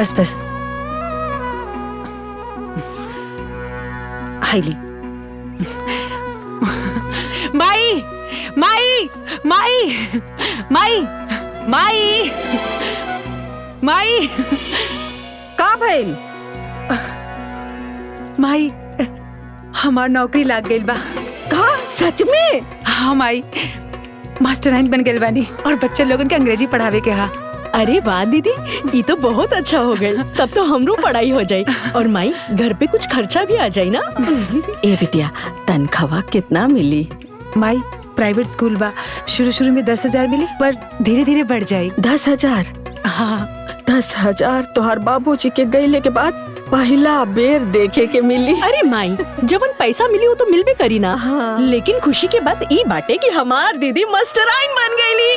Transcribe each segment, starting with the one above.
बस बस highly. माई माई माई माई माई माई का भइल? माई हमार नौकरी लाग गइल बा। का सच में? हाँ माई, मास्टराइन बन गइल बानी और बच्चे लोगन के अंग्रेजी पढ़ावे के। हाँ अरे वाह दीदी, ये तो बहुत अच्छा हो गई। तब तो हमरो पढ़ाई हो जाई और माई घर पे कुछ खर्चा भी आ जाई ना। ए बिटिया, तनख्वाह कितना मिली? माई प्राइवेट स्कूल बा, शुरू में 10,000 मिली पर धीरे धीरे बढ़ जाई। 10,000? हाँ 10,000 तोहर बाबूजी के गईले के बाद पहला बेर देखे के मिली। अरे माई, जवन पैसा मिली वो तो मिल भी करी ना। हाँ। लेकिन खुशी के बात ई बाटे कि हमार दीदी मास्टराइन बन गईली।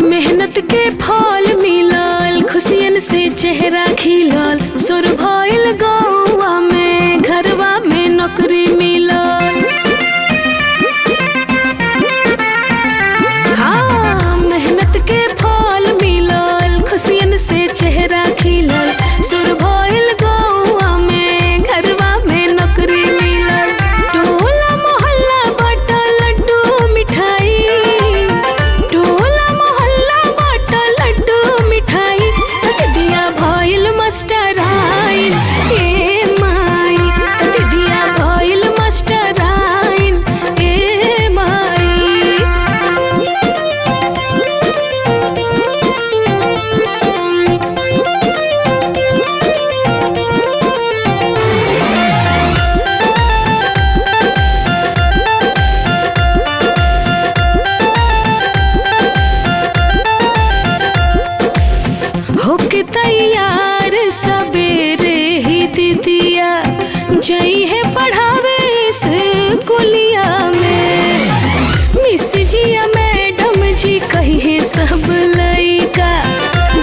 मेहनत के फल मिलल, खुशियन से चेहरा खिलल, सुर भइल गौवा में, घरवा में नौकरी मिलल। हाँ मेहनत के फल मिलल, खुशियन से चेहरा खिलल, सुर भइल गौवा में, घरवा में नौकरी मिलल। टोला मोहल्ला बाटा लड्डू मिठाई, मास्टराइन ए माई, दीदिया भइल मास्टराइन ए माई। होके तैयार सवेरे ही दीदिया जई है पढ़ावे स्कूलिया में। मिस जिया मैडम जी कही है सब लइका,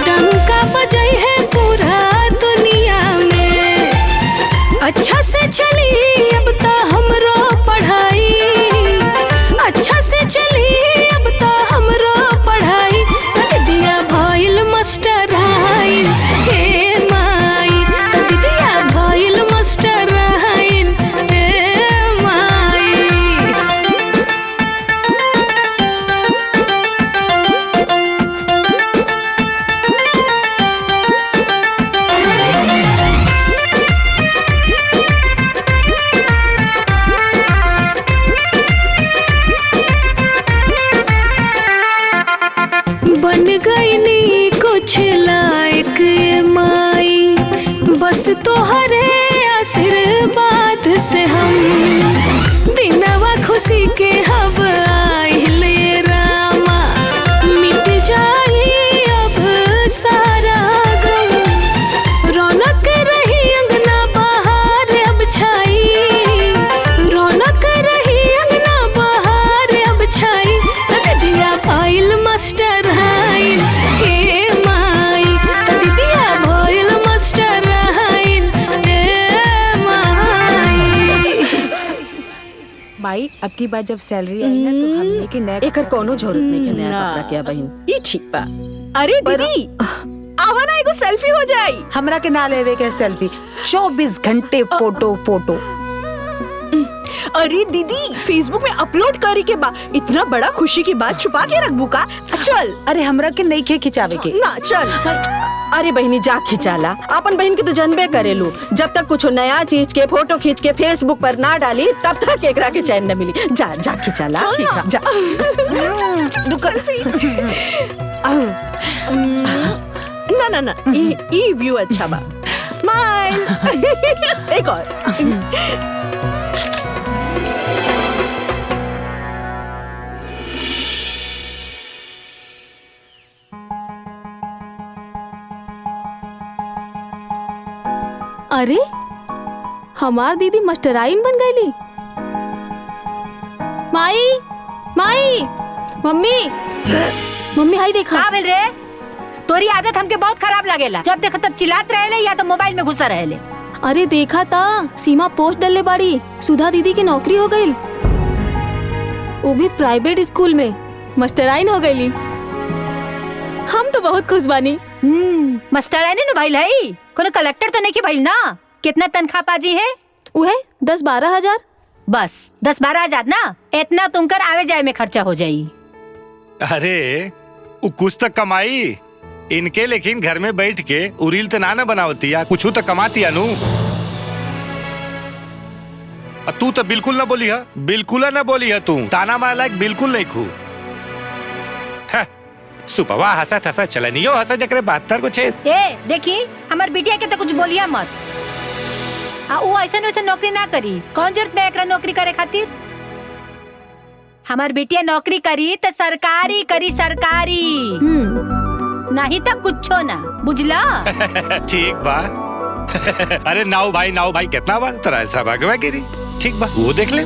डंका बजाई है पूरा दुनिया में। अच्छा से चली अब तो हमरो पढ़ाई, अच्छा से चली अब तो हमरो पढ़ाई। दीदिया भइल मास्टराइन हे माई, दीदिया भइल मास्टराइन हे माई। बन गईनी कुछ लायक माई, बस तोहरे आशीर्वाद से हम दिनवा खुशी के हब आइले रामा। मिट जाई अब सारा गम, रौनक रही अंगना बहार अब छाई, रौनक रही अंगना बहार अब छाई। दीदिया भइल मास्टराइन हे माई, दीदिया भइल मास्टराइन हे माई। माई अब की बार जब सैलरी आई ना तो हमने के नया एकर कोनो जरूरत नहीं के नया ना। कपड़ा के बहिन। ये ठीक बा। अरे दीदी आवा ना एगो सेल्फी हो जाई। हमरा के ना लेवे के सेल्फी, 24 घंटे फोटो फोटो। अरे दीदी फेसबुक में अपलोड करे के बा, इतना बड़ा खुशी की बात छुपा के रखबू का? चल। अरे हमरा के नहीं खे खिंचावे के ना चल। अरे बहिनी जा खिंचाला, अपन बहन के तो जानबे करेलू। जब तक कुछ नया चीज के फोटो खींच के फेसबुक पर ना डाली तब तक एकरा के चैन न मिली। जा जा खिंचाला। ठीक है जा। ना ना ना, ये व्यू अच्छा बा। स्माइल। एक और। अरे हमार दीदी मास्टराइन बन गईली। माई माई मम्मी मम्मी हाई देखा। का भेल रे? तोरी आदत हमके बहुत खराब लगेला। जब देखो तब चिल्लात रहेले या तो मोबाइल में घुसा रहेले। अरे देखा था सीमा पोस्ट डलले बाड़ी, सुधा दीदी की नौकरी हो गई, वो भी प्राइवेट स्कूल में मास्टराइन हो गई। हम तो बहुत खुश बानी। मास्टराइन नु भाई है, कोनो कलेक्टर तो नहीं की भाई ना। कितना तनख्वाह पाजी है? वो है 10-12 हजार। बस 10-12 हजार ना, इतना तुमकर आवे जाए में खर्चा हो जाई। अरे वो कुछ तो कमाई इनके, लेकिन घर में बैठ के उरील तो ना बनावती या कुछ तो कमाती अनु। तू तो बिल्कुल ना बोली है, बिल्कुल ना बोली है तू। ताना मार लायक बिल्कुल नहीं खू। सुपवा हंसा थसा चलनियो हंसा जकरे 72 को छेद। ए देखी हमार बिटिया के तो कुछ बोलिया मत। वो ऐसा वैसे नौकरी ना करी, कौन जरूरत में एकरा नौकरी करे खातिर? हमार बिटिया नौकरी करी तो सरकारी करी, सरकारी नहीं तो कुछो ना, बुझला? ठीक बा। अरे नाव भाई कितना बार तेरा ऐसा भागवा गिरी। ठीक बा, वो देख ले।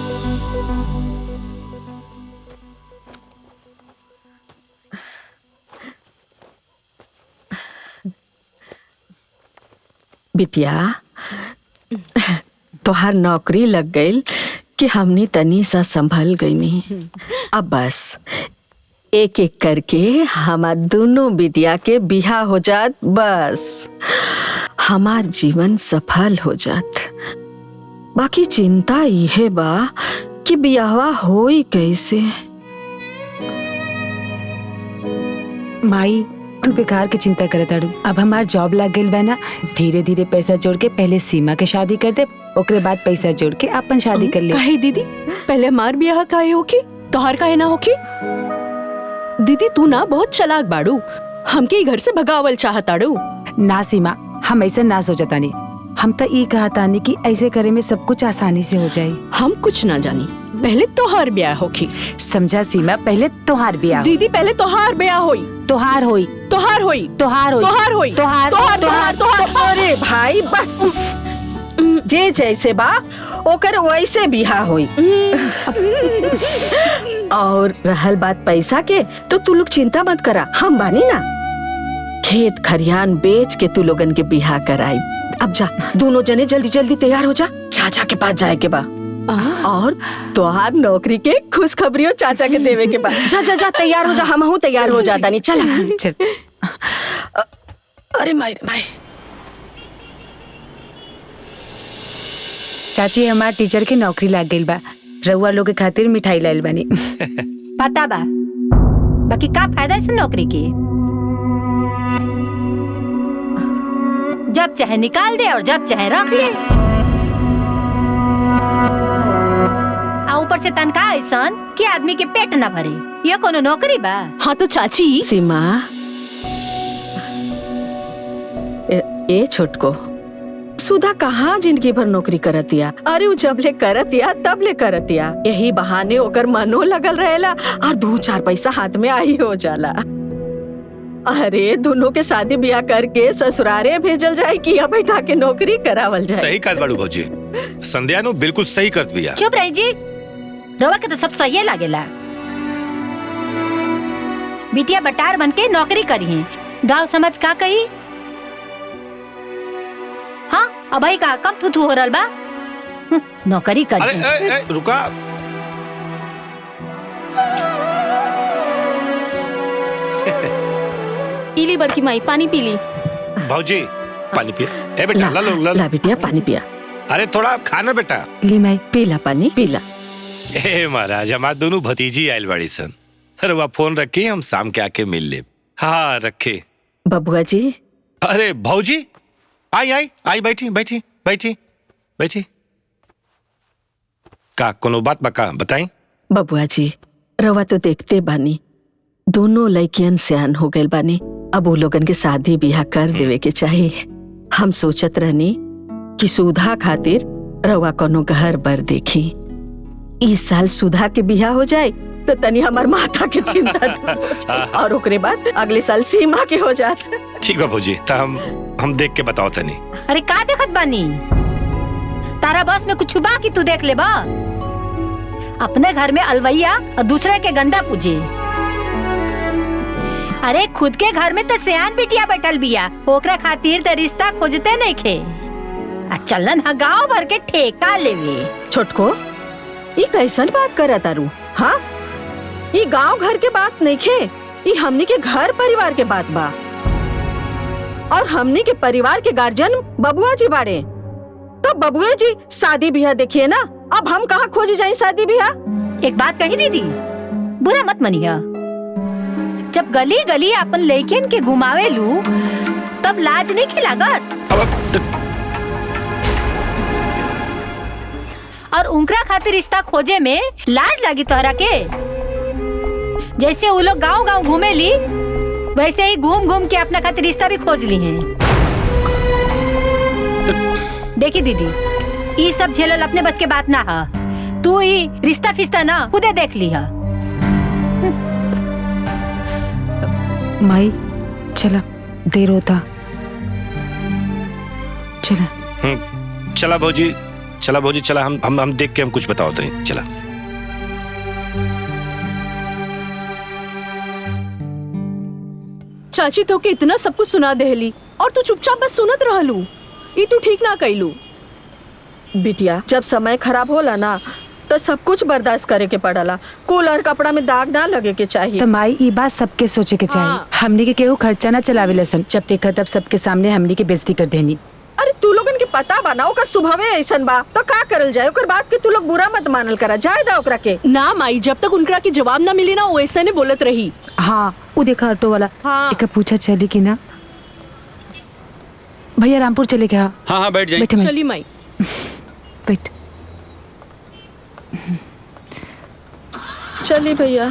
बिटिया तोहार नौकरी लग गई कि हमनी तनी सा संभल गईनी। अब बस एक एक करके हमार दोनों बिटिया के बिहा हो जात, बस हमार जीवन सफल हो जात। बाकी चिंता इहे बा कि बियाहवा होई कैसे। माई तू बेकार के चिंता करत आड़ू। अब हमार जॉब लग गइल बा ना, धीरे धीरे पैसा जोड़ के पहले सीमा के शादी कर दे, ओकरे बाद पैसा जोड़ के अपन शादी कर ले। काहे दीदी, पहले हमार ब्याह काहे होकी, तोहार काहे ना होकी? दीदी तू ना बहुत चालाक बाड़ू, हमके ई घर से भगावल चाहताड़ू। ना सीमा, हम ऐसे ना सोचतानी। हम तो ई कहतानी कि ऐसे करे में सब कुछ आसानी से हो जाए। हम कुछ ना जानी, पहले तोहार ब्याह होकी। समझा सीमा, पहले तोहार ब्याह। दीदी पहले तोहार ब्याह होई, तोहार होई, तोहार होई, तोहार होई, तोहार होई, तोहार तोहार तोहार। अरे भाई बस, जे जैसे बा ओकर वैसे बिहा होई। और रहल बात पैसा के, तो तू लोग चिंता मत करा, हम बानी ना। खेत खरियान बेच के तू लोगन के बिहा कराई। अब जा दोनों जने जल्दी जल्दी तैयार हो जा, चाचा के पास जाए के बा। और तोहार नौकरी के खुशखबरियों चाचा के देवे के बा। जा जा जा तैयार हो जा, हम हूँ तैयार हो जाता नहीं। चला चल। अरे माई माई। चाची हमार टीचर के नौकरी लाग गइल बा, रउआ लोग के खातिर मिठाई लाइल बानी। पता बा, बाकी का फायदा इस नौकरी की? जब चाहे निकाल दे और जब चाहे रख ले। ऊपर से तनख्वाह ऐसन कि आदमी के पेट न भरे। ये कोनो नौकरी बा? हाँ तो चाची। सीमा, ए छोटको, सुधा कहाँ जिंदगी भर नौकरी करतिया। अरे वो जब ले करतिया तब ले करतिया, यही बहाने ओकर मनो लगल रहेला और 2-4 पैसा हाथ में आई हो जाला। अरे दोनों के शादी ब्याह करके ससुरारे भेजल जाए कि या बैठा के नौकरी करावल जाए। सही कहत बाड़ू भौजी, संध्या नु बिल्कुल सही करत बिया। चुप रही जी, रवा के तो सब सही लागेला। बिटिया बटार बन के नौकरी करी है, गाँव समझ का कही? हाँ अब का कब थू हो रहा बा? नौकरी करी। अरे रुका, पीली बड़की माई, पानी पीली। भौजी पानी पिया। ए बेटा ला लो ला बिटिया पानी पिया। अरे थोड़ा खाना बेटा। ली माई पीला पानी पीला। ए महाराज, हमार दोनों भतीजी आयल बाड़ी सन। अरे वह फोन रखी, हम शाम के आके मिल ले। हाँ रखे। बबुआ जी। अरे भौजी आई आई आई, बैठी बैठी बैठी बैठी। का कोनो बात बका बताई? बबुआ जी रवा तो देखते बानी, दोनों लड़कियन सियान हो गए बानी। अब वो लोगन के शादी ब्याह कर देवे के चाहिए। हम सोचत रहनी कि सुधा खातिर रवा कोनो घर बर देखी। इस साल सुधा के बियाह हो जाए तो तनी हमार माता के चिंता और ओकरे बाद अगले साल सीमा के हो जात। ठीक है भौजी, तो हम देख के बताओ तनी। अरे का देखत बानी? तारा बस में कुछ बा कि तू देख ले बा? अपने घर में अलवैया और दूसरे के गंदा पूजे। अरे खुद के घर में तो सियान बिटिया बैठल बिया, ओकरा खातिर तो रिश्ता खोजते नहीं खे। चलन हा गाँव भर के ठेका लेवे। छोटको, ई कैसन बात करत तारू? हाँ, ई गांव घर के बात नहीं खे, ई हमनी के घर परिवार के बात बा। और हमनी के परिवार के गार्जियन बबुआ जी बाड़े, तो बबुआ जी शादी ब्याह देखिए ना। अब हम कहाँ खोज जाए शादी ब्याह? एक बात कही दीदी, बुरा मत मनिया। जब गली गली अपन लड़कियन के घुमावे लू तब लाज नहीं खिलागत। और उनकरा खातिर रिश्ता खोजे में लाज लगी तोहरा के? जैसे वो लोग गाँव गाँव घूमे ली, वैसे ही घूम घूम के अपना खातिर रिश्ता भी खोज ली हैं। देखी दीदी, ये सब झेलल अपने बस के बात ना है। तू ही रिश्ता फिस्ता ना खुदे देख ली है। माई चला, देर होता। चला चला भौजी, चला भौजी, चला हम देख के हम कुछ बताओ तो नहीं। चला चाची तो के इतना सब कुछ सुना देहली और तू चुपचाप बस सुनत रहलू। ई तू ठीक ना कैलू। बिटिया, जब समय खराब होला ना तो सब कुछ बर्दाश्त करे के पड़ला। कूलर कपड़ा में दाग ना लगे के चाहिए। तो माई ई बात सबके सोचे के चाहिए। हाँ। हमनी के केहू खर्चा ना चलावे लसन, जब देखा तब सबके सामने हमनी के बेइज्जती कर देनी। अरे तू लोगन के पता बा ना ओकर स्वभाव ऐसन बा, तो का करल जाए? ओकर बात के तू लोग बुरा मत मानल करा, जाए दा ओकरा के। ना माई, जब तक उनकरा के जवाब ना मिली ना वो ऐसे ने बोलत रही। हाँ, वो देखा ऑटो वाला। हाँ। एक पूछा चली कि ना? भैया रामपुर चले क्या? हाँ हाँ बैठ जाइए। बैठे माई, चली माई। बैठ। चलिए भैया।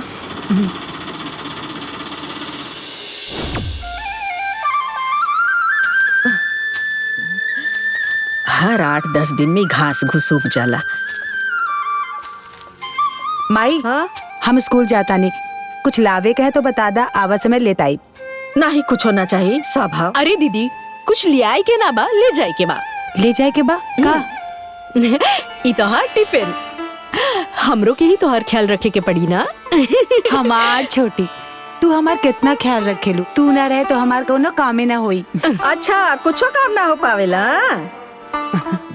हर 8-10 दिन में घास घुस उग जाला। माई, हाँ? हम स्कूल जाता नहीं, कुछ लावे का है तो बता दा, आवा समय लेता आई। नहीं कुछ होना चाहिए स्वभाव। अरे दीदी, कुछ ले आए के ना बा, ले जाए के बा। ले जाए के बा का? ई तोहार टिफिन, हमरो के ही तोहार ख्याल रखे के पड़ी ना। हमार छोटी, तू हमार कितना ख्याल रखेलू। तू ना रहे तो हमार कोनो कामे ना होई। अच्छा, कुछो काम ना हो पावेला।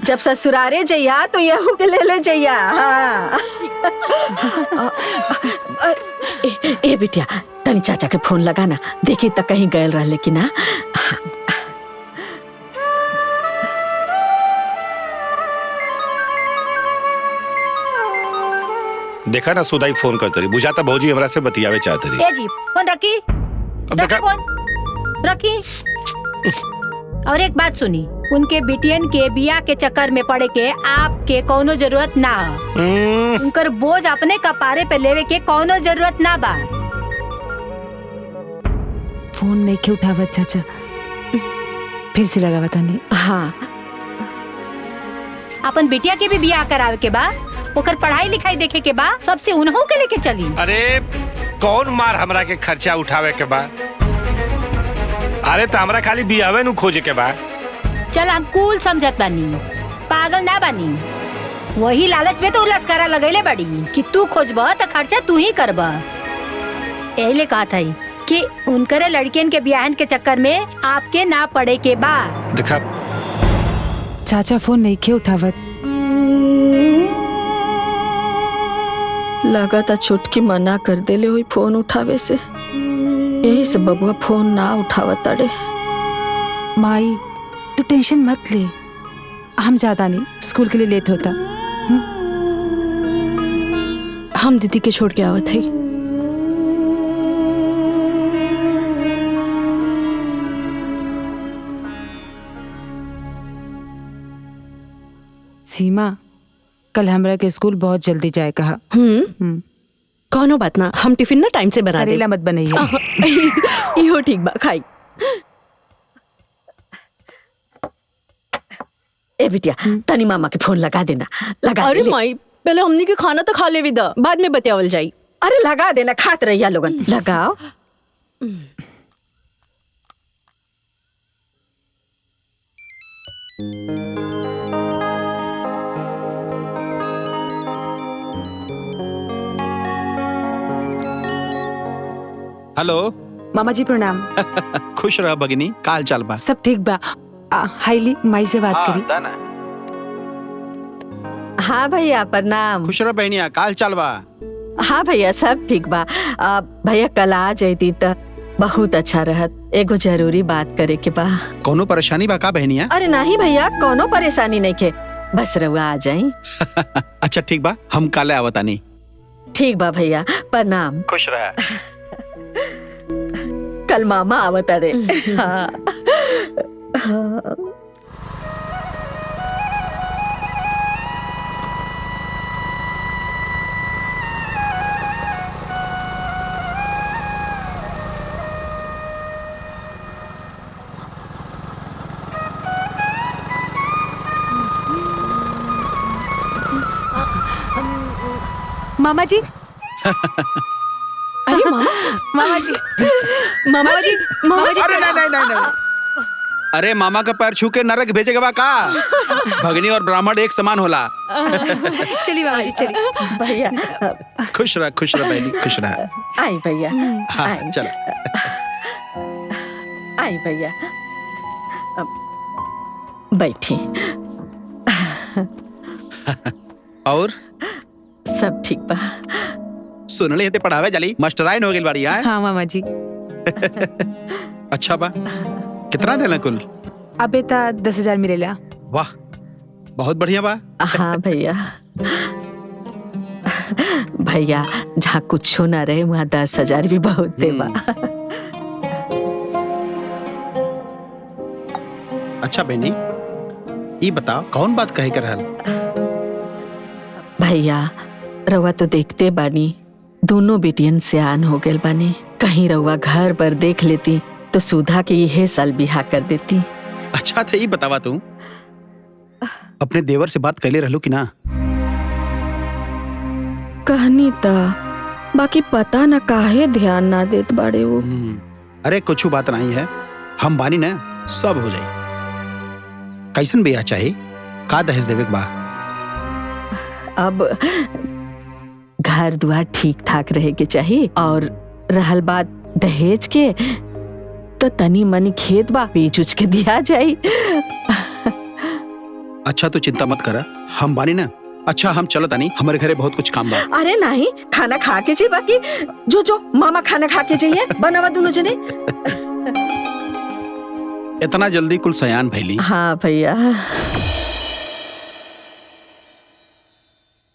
जब ससुरारे जइया तो यहू के ले जइया। हाँ। ए बिटिया, तनी चाचा के फोन लगा ना, देखी तक कहीं गए रहले कि ना। देखा ना, सुधाई फोन करते रही, बुझाता भौजी हमरा से बतियावे चाहते रही। ए जी, फोन रखी। अब रखी देखा, फोन रखी। और एक बात सुनी, उनके बिटियन के बिया के चक्कर में पड़े के आपके कोनो जरूरत ना। उनकर बोझ अपने कपारे पे लेवे के कोनो जरूरत ना बा। फोन नहीं के उठावत चाचा, फिर से लगावा तानी। हाँ, अपन बिटिया के भी बिया करावे के बा, ओकर पढ़ाई लिखाई देखे के बा, सबसे उन्हों के लेके चली। अरे कौन मार हमरा के खर्चा उठावे के बा? अरे तो हमरा खाली बियावे नु खोजे के बा। चल हम कूल समझत बानी, पागल ना बानी। वही लालच में तो लस्करा लगैले बड़ी कि तू खोजबा तो खर्चा तू ही करबा। एहिले कहा था कि उनकरे लड़कियन के बियाहन के चक्कर में आपके ना पड़े के बा। देखा चाचा फोन नहीं के उठावत। लगा था छुटकी मना कर देले हुई फोन उठावे से, यही से बबुआ फोन ना उठावा ताड़े। माई तू टेंशन मत ले, हम ज्यादा नहीं, स्कूल के लिए लेट होता। हम दीदी के छोड़ के आवत है। सीमा, कल हमरा के स्कूल बहुत जल्दी जाए कहा। कौनो बात ना, हम टिफिन ना टाइम से बना दे। करेला मत बनैया। इहो ठीक बा, खाई। ए बिटिया, तनी मामा के फोन लगा देना, लगा अरे दे। माई, पहले हमनी के खाना तो खा लेवी दा, बाद में बतियावल जाई। अरे लगा देना, खात रहिया लोगन, लगाओ। हेलो। मामा जी प्रणाम। खुश रह भगिनी, काल चल बा। सब ठीक बा। हाईली माई से बात करी। हाँ भैया प्रणाम। खुश रह बहनिया, काल चल बा। हाँ भैया सब ठीक बा। भैया कल आ जैती त बहुत अच्छा रहत। एगो जरूरी बात करे के बा। कोनो परेशानी बा का बहनिया? अरे नहीं भैया, कोनो परेशानी नहीं के, बस रउआ आ जाई। अच्छा ठीक बा, हम काले आवतानी। ठीक बा भैया, प्रणाम। खुश रह। कल मामा आवत रे। हाँ। मामा जी। अरे मामा, मामा जी। मामा जी, मामा जी। अरे नहीं। अरे मामा का पैर छू के नरक भेजेगा बा का? भगनी और ब्राह्मण एक समान होला। चलिए मामा जी चलिए। भैया खुश रह बहनी, खुश रह। आई भैया। हाँ आई। चल। आई भैया, बैठी। और सब ठीक बा। सुन ले ते पढ़ावे जाली मास्टराइन हो गेल बाड़ी। हाँ मामा जी। अच्छा बा, कितना देला कुल? अबे ता 10,000 मिलेला। वाह, बहुत बढ़िया बा। हाँ भैया। भैया जहाँ कुछ ना रहे वहाँ 10,000 भी बहुत दे बा। अच्छा बहनी, ये बताओ कौन बात कहे कर रहल? भैया रउआ तो देखते बानी, दोनों बेटियन से आन हो गए बानी। कहीं रउआ घर पर देख लेती तो सुधा के यह साल बिहा कर देती। अच्छा थे, ये बतावा तू अपने देवर से बात कैले रहलू कि ना? कहनी ता, बाकी पता न काहे ध्यान ना देत बाड़े वो। अरे कुछ बात नहीं है, हम बानी ना, सब हो जाए। कैसन बिया चाहे, का दहेज देवे के बा? अब घर दुआर ठीक ठाक रहे के चाहिए, और रहल बात दहेज के, तो तनी मनी खेत बा बेच उच के दिया जाए। अच्छा तू चिंता मत कर, हम बानी ना। अच्छा हम चलो तानी, हमारे घरे बहुत कुछ काम बा। अरे नहीं, खाना खा के चाहिए। बाकी जो मामा खाना खा के चाहिए बनावा दोनों जने। इतना जल्दी कुल सयान भैली? हाँ भैया।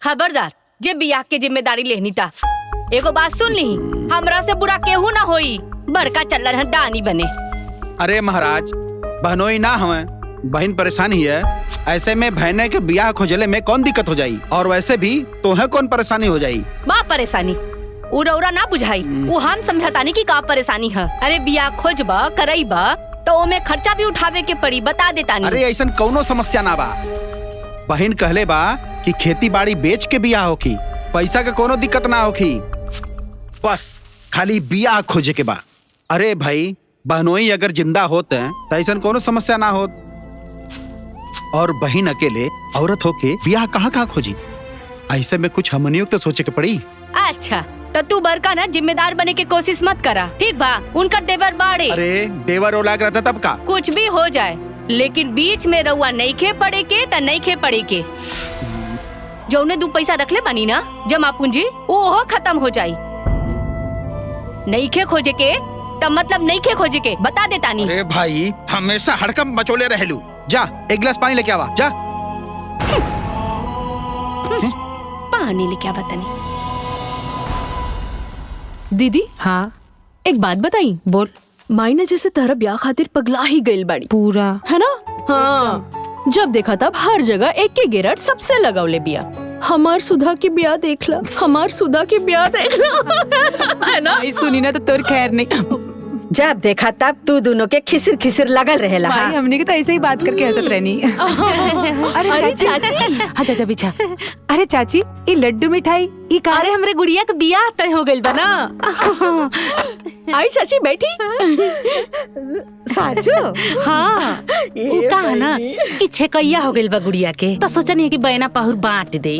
खबरदार, जे बियाह के जिम्मेदारी लेनी था। एगो बात सुन ली, हमरा से बुरा केहू ना होई, बड़का चल्लर है दानी बने। अरे महाराज, बहनोई ना हमें, बहन परेशान ही है। ऐसे में बहने के बियाह खोजले में कौन दिक्कत हो जाई, और वैसे भी तो है कौन परेशानी हो जाई? बा परेशानी उरा ना बुझाई, वो हम समझातानी की का परेशानी है। अरे बियाह खोजबा करईबा तो ओमे खर्चा भी उठावे के पड़ी, बता देतानी। अरे ऐसा कौनो समस्या ना बा। बहन कहले बा कि खेती बाड़ी बेच के बियाह होखी, पैसा के कोनो दिक्कत ना होखी, बस खाली बियाह खोजे के बा। अरे भाई, बहनोई अगर जिंदा होते हैं तो ऐसा कोनो समस्या ना होत। और बहन अकेले औरत होके बियाह कहाँ खोजी? ऐसे में कुछ हमनियों तो सोचे के पड़ी। अच्छा तो तू बड़का ना जिम्मेदार बने के कोशिश मत करा, ठीक बा? उनका देवर बाड़े। अरे देवर ओलाग रहता तब का? कुछ भी हो जाए, लेकिन बीच में रउआ नहीं खे पड़े के त नहीं खे पड़े के। जौने 2 पैसा रखले बानी ना जमा पूंजी, वो खत्म हो जाई। नहीं खे खोजे के तब मतलब नहीं खे खोजे के, बता देतानी। अरे भाई, हमेशा हड़कम मचोले रहलू। जा एक गिलास पानी लेके आवा, जा। पानी लेके आवा तनी। दीदी हाँ एक बात बताई। बोल। माई ने जैसे तेरा ब्याह खातिर पगला ही गइल बाड़ी, पूरा है ना? हाँ, जब देखा तब हर जगह एक के गिरट सबसे लगावले बिया। हमार सुधा की ब्याह देखला, हमार सुधा की ब्याह देखला। है ना? सुनी ना तो तोर खैर नहीं। जब देखा तब तू दोनों के खिसिर खिसिर लगल रहेला। भाई हाँ? हमने के तो ऐसे ही बात करके हंसत रहनी। अरे चाची। हाँ चाचा पीछा। अरे चाची, ये लड्डू मिठाई ये का? अरे हमरे गुड़िया का बियाह तय हो गइल बा ना। आई चाची बैठी। साजो। हाँ वो कहा ना कि छेकैया हो गइल बा गुड़िया के, तो सोचनी है कि बहना पाहुर बांट दे।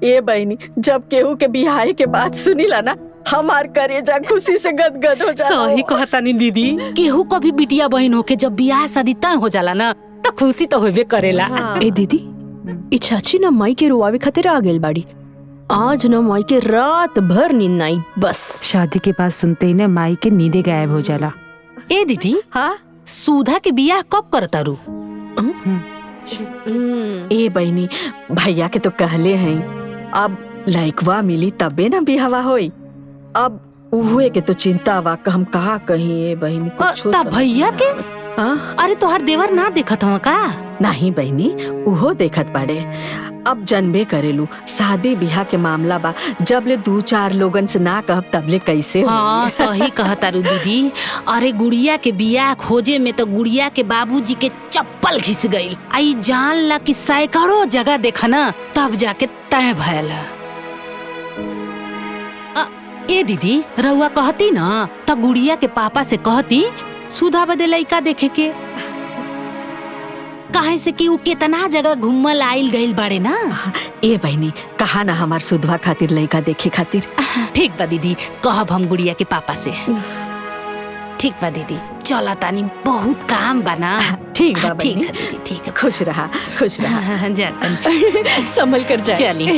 ये बहनी, जब केहू के बिहाई के बात सुनीला ना हमार करेजा खुशी से गदगद हो जाला। सही कहता नहीं दीदी, केहू को भी बिटिया बहन होके जब बियाह शादी तय हो जाला ना तो खुशी तो होबे करेला। ए दीदी, ई चाची ना माई के रुआवे खातिर आ गेल बाड़ी। आज ना माई के रात भर नींद नहीं बस। शादी के बाद सुनते ही ना माई के नींदे गायब हो जाला। ए दीदी, हाँ सुधा के बियाह कब करता रू? ए बहनी, भैया के तो कहले हैं अब लइकवा मिली तबे ना बिहावा होई। अब उहुए के तो चिंता बा, हम कहा कहीं ए बहनी कुछो ता भैया के? हाँ? अरे तोहर देवर ना देखत हवा का? नहीं बहनी, उहो देखत बाड़े। अब जनबे करेलू शादी बियाह के मामला बा, जब ले 2-4 लोगन से ना कहब तबले कैसे होई? हाँ सही कहता रू दीदी। अरे गुड़िया के बियाह खोजे में तो गुड़िया के बाबूजी के चप्पल घिस गईल। आई जान ला कि सैकड़ों जगह देखा ना तब जाके तय भयल। ए दीदी, रउआ कहती ना तो गुड़िया के पापा से कहती सुधा बदे लइका देखे के, काहे से कि उ केतना जगह घूमल आइल गइल बाड़े ना। ए बहनी, कहा ना हमार सुधवा खातिर लइका देखे खातिर। ठीक बा दीदी, कहब हम गुड़िया के पापा से। ठीक बा दीदी, चला तानी बहुत काम बा ना। ठीक बा ठीक बहनी। है दीदी, ठीक है। खुश रहा, खुश रहा। जाता संभल कर जा। चलिए।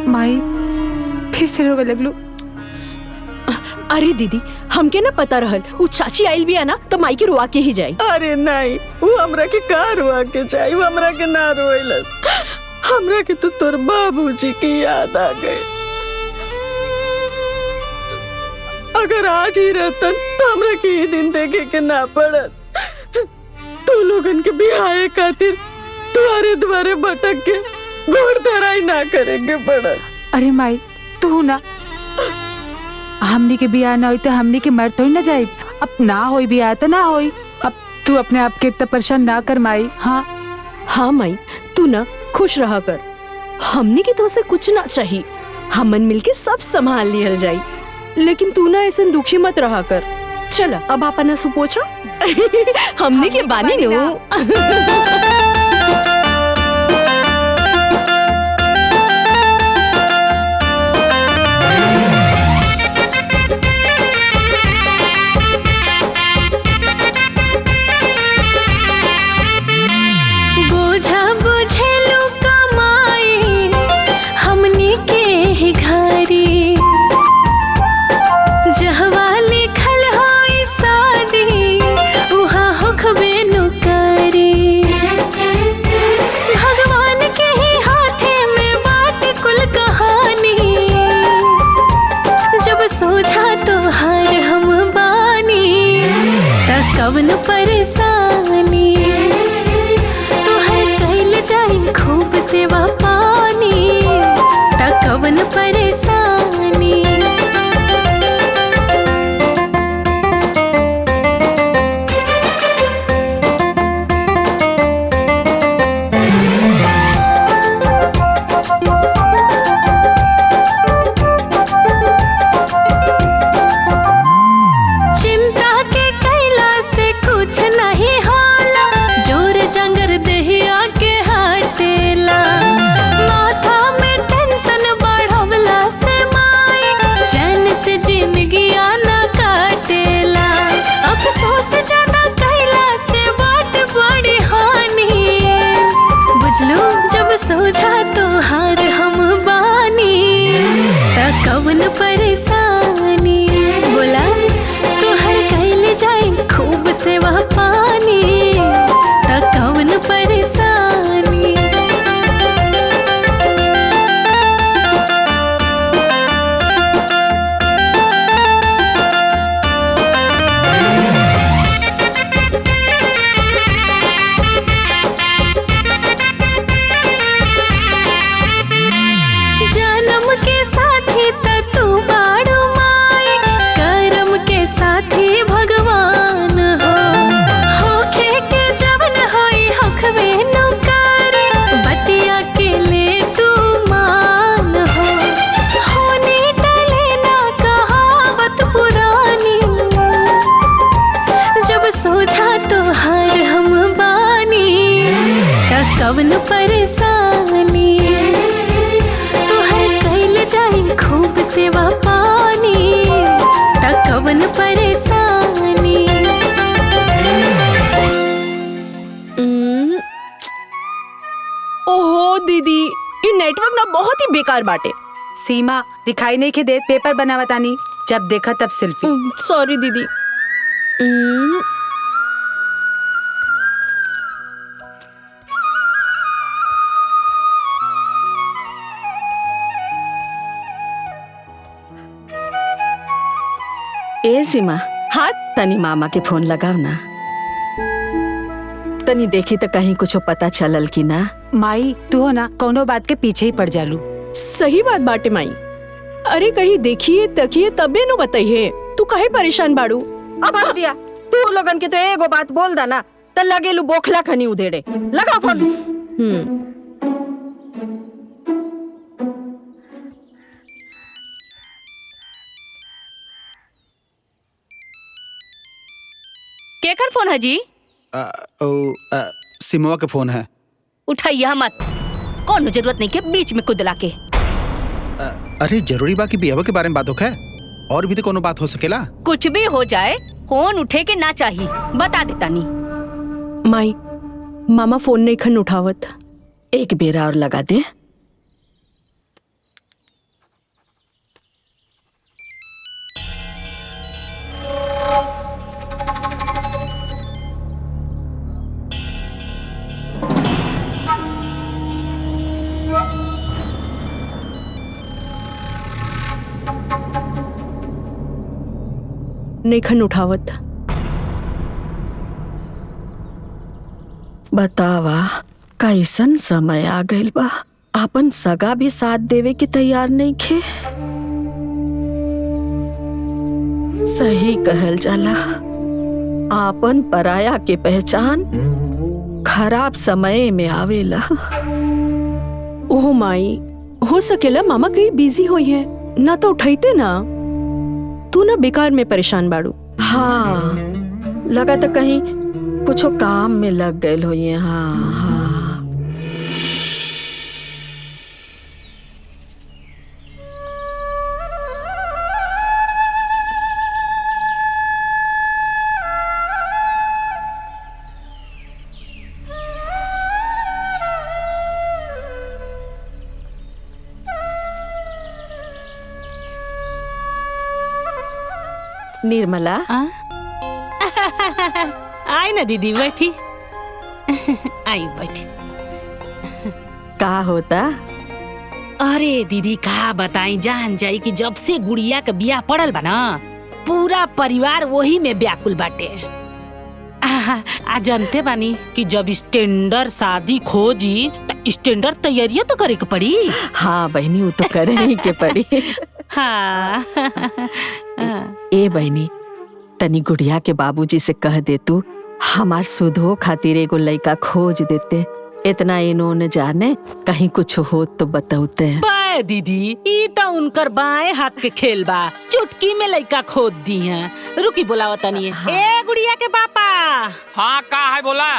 माई फिर से रोवे लगलू। अरे दीदी, हमके ना पता रहल उ चाची आइल भी है ना तो माई के रुआ के ही जाई। अरे नहीं, वो हमरा के का रुआ के चाहिए, वो हमरा के ना रोइलस। हमरा के तो तोर बाबूजी की याद आ गई। अगर आज ही रहतन तो हमरा के ये दिन देखे के ना पड़त। तू लोगन के बिहाए खातिर तुम्हारे द्वारे भटक के घोड़ धराई ना करेंगे पड़त। अरे माई तू ना, हमनी के बियाह ना होई तो हमनी के मर थोड़ी ना जाए। अब ना होई बियाह तो ना होई। अब तू अपने आप के इतना परेशान ना कर माई। हाँ हाँ माई, तू ना खुश रहा कर। हमने की तो से कुछ ना चाहिए, हमन मिलके सब संभाल लियल जाई। लेकिन तू ना ऐसे दुखी मत रहा कर। चला अब आपन सु पूछो। हमने के बानी नो। बोझा बुझेलू कमाई हमनी के ही घरी, जहवा लिखल होई शादी उहाँ होखबे नु करी। भगवान जन्म के साथी त तू बाड़ू माई, करम के साथी भगवान हो। होखे के जवन होई होखवे नुकारी, बतिया के ले तू मान हो। होने टले ना कहावत पुरानी, जब सोझा तो हार हम बानी त कवन परेशानी। तुहर कैल जाए खूब सेवा पानी त कवन परेशानी। ओहो दीदी, ये नेटवर्क ना बहुत ही बेकार बाटे। सीमा दिखाई नहीं के देत, पेपर बनावतानी, जब देखा तब सेल्फी। सॉरी दीदी। ए सीमा, हाँ तनी मामा के फोन लगाव ना, तनी देखी तो कहीं कुछ पता चलल की ना। माई तू हो ना कोनो बात के पीछे ही पड़ जालू। सही बात बाटे माई। अरे कहीं देखिए तकिए तबे नु बताइए, तू काहे परेशान बाड़ू? अब आ दिया तू लोगन के तो एगो बात बोल दा ना त लगेलू बोखला खनी उधेड़े। लगा फोन। केकर फोन है जी? सिमवा के फोन है। उठाइया मत, कौन जरूरत नहीं के बीच में कुदला के। अरे जरूरी बा कि बियाह के बारे में बात होखे, और भी तो कोनो बात हो सकेला। कुछ भी हो जाए फोन उठे के ना चाहिए, बता देता नहीं। माई मामा फोन नहीं खन उठावत। एक बेरा और लगा दे। नहीं खन उठावत। बतावा कैसन समय आ गइल बा, आपन सगा भी साथ देवे के तैयार नहीं खे। सही कहल जाला, आपन पराया के पहचान खराब समय में आवेला। ओह माई, हो सकेला मामा कहीं बिजी हुई है ना, तो उठाइते ना। तू ना बेकार में परेशान बाड़ू। हाँ लगा तो कहीं कुछ काम में लग गए हो ये। हाँ हाँ निर्मला, आई ना दीदी, बैठी। आई बैठी। का होता? अरे दीदी का बताई, जान जाई कि जब से गुड़िया के बियाह पड़ल बा ना, पूरा परिवार वही में व्याकुल बाटे। आ जानते बानी कि जब स्टैंडर्ड शादी खोजी तो स्टैंडर्ड तैयारियां तो करे के पड़ी। हाँ बहनी, वो तो करे ही के पड़ी। हाँ। ए बहनी, तनी गुड़िया के बाबूजी से कह दे तू हमार सुधो खातिर एगो लड़का खोज देते। इतना इन्होंने जाने, कहीं कुछ हो तो बताते हैं। बाय दीदी, ई तो उनकर बाएं हाथ के खेल बा, चुटकी में लड़का खोद दी है। रुकी बुलाओ तनी। हाँ। ए गुड़िया के पापा। हाँ का है बोला?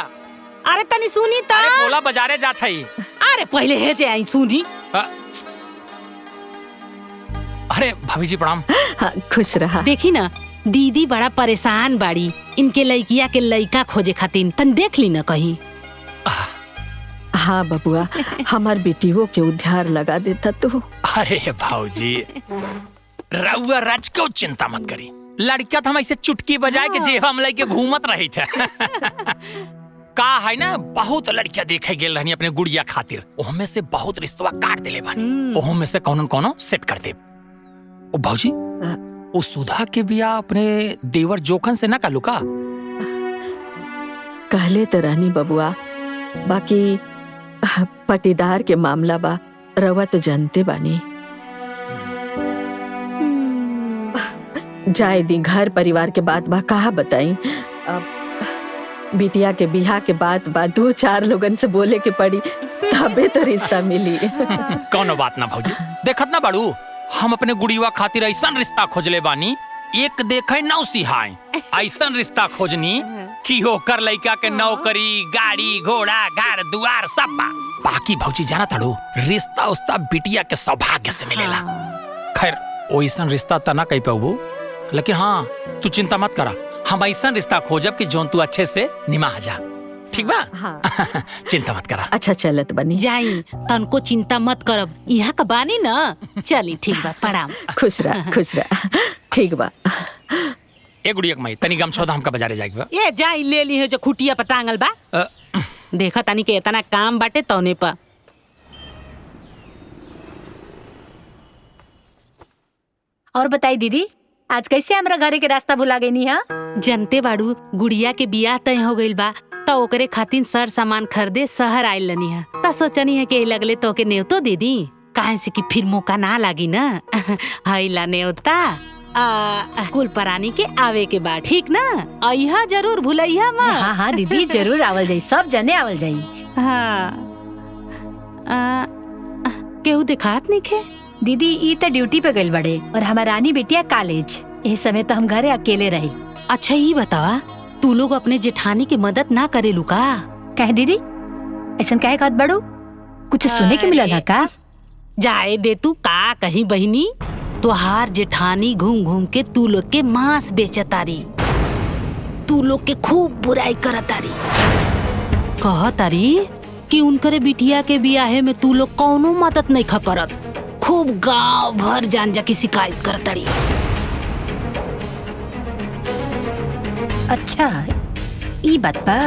अरे तनी सुनी ता। अरे बोला बाजारे जात है। अरे पहले है जे आई सुनी। अरे भाभी जी प्रणाम। हाँ, खुश रहा। देखी ना दीदी बड़ा परेशान बाड़ी, इनके लड़किया के लड़का खोजे खातिर, तन देख ली ना कहीं। हाँ बबुआ, हमार बेटियों के उद्धार लगा देता तू। अरे भाऊजी, रउआ राज क्यों चिंता मत करी, लड़का तो हम ऐसे चुटकी बजाए के जेब हम लेके घूमत रही थे। का है ना, बहुत लड़कियां देखे गेल रहनी अपने गुड़िया खातिर, ओहमे से बहुत रिश्तवा काट देले बानी, ओहमे से कौन कौन सेट कर दे। ओ भाऊजी, ओ सुधा के बिया अपने देवर जोखन से ना कालू का? कहले तो रहनी बबुआ, बाकी पटीदार के मामला बा, रवा तो जानते बानी। जाए दी घर परिवार के बात बा कहा बताई। अब बिटिया के बिहा के बात बा 2-4 लोगन से बोले के पड़ी तबे तो रिश्ता मिली। कौनो बात ना भौजी, देखत ना बाड़ू हम अपने गुड़िया खातिर ऐसा रिश्ता खोजले बानी, एक देखे नौ सिहाय ऐसा रिश्ता खोजनी कि होकर लइका के नौकरी, गाड़ी घोड़ा, घर दुआर सब बा। बाकी भौजी जाना ताड़ू रिश्ता उस्ता बिटिया के सौभाग्य से मिलेला। खैर वैसा रिश्ता त ना कह पाऊ, लेकिन हाँ तू चिंता मत करा, हम ऐसा रिश्ता खोजब कि जोन तू अच्छे से निमा जा, ठीक बा? हाँ। चिंता मत करा। अच्छा चलत बनी जाई तनको चिंता मत करब, यहाँ का बानी ना। चली ठीक बा, प्रणाम। खुश रह ठीक बा। ए गुड़िया के माई तनी गमछौदा हमका बाजारे जाके बा। ये जाई ले ली है जो खुटिया पर टांगल बा। देखा तानी के इतना काम बाटे तौने पर। और बताई दीदी, आज कैसे हमरा घरे के रास्ता भुला गई हा? जनते बाड़ू गुड़िया के बियाह तय हो गइल बा, त ओकरे खातिर सर सामान खरीदे शहर आइल लनी है। त सोचनी है कि लगले तो के न्योतो दे दी, काहे से कि फिर मौका ना लागी ना। हईला न्योता कुल परानी के आवे के बाद, ठीक ना? अइहा जरूर भुलैया माँ। हाँ हाँ दीदी जरूर आवल जाई, सब जने आवल जाई। हाँ केहू दिखात नहीं खे? दीदी ई त ड्यूटी पे गइल बड़े और हमार रानी बेटिया कॉलेज, इस समय तो हम घरे अकेले रही। अच्छा ये बतावा तू लोग अपने जेठानी की मदद ना करेलू का? कहे दीदी ऐसा कहे कहत बड़ू, कुछ सुने के मिला ना का? जाए दे तू का कहीं बहिनी, तुहार जेठानी घूम घूम के तू लोग के मांस बेचतारी, तू लोग के खूब बुराई करतारी। कहतारी कि उनकरे बिटिया के बियाहे में तू लोग कौनो मदद नहीं खा करत, खूब गांव भर जान जा की शिकायत करतारी। अच्छा ई बात बा।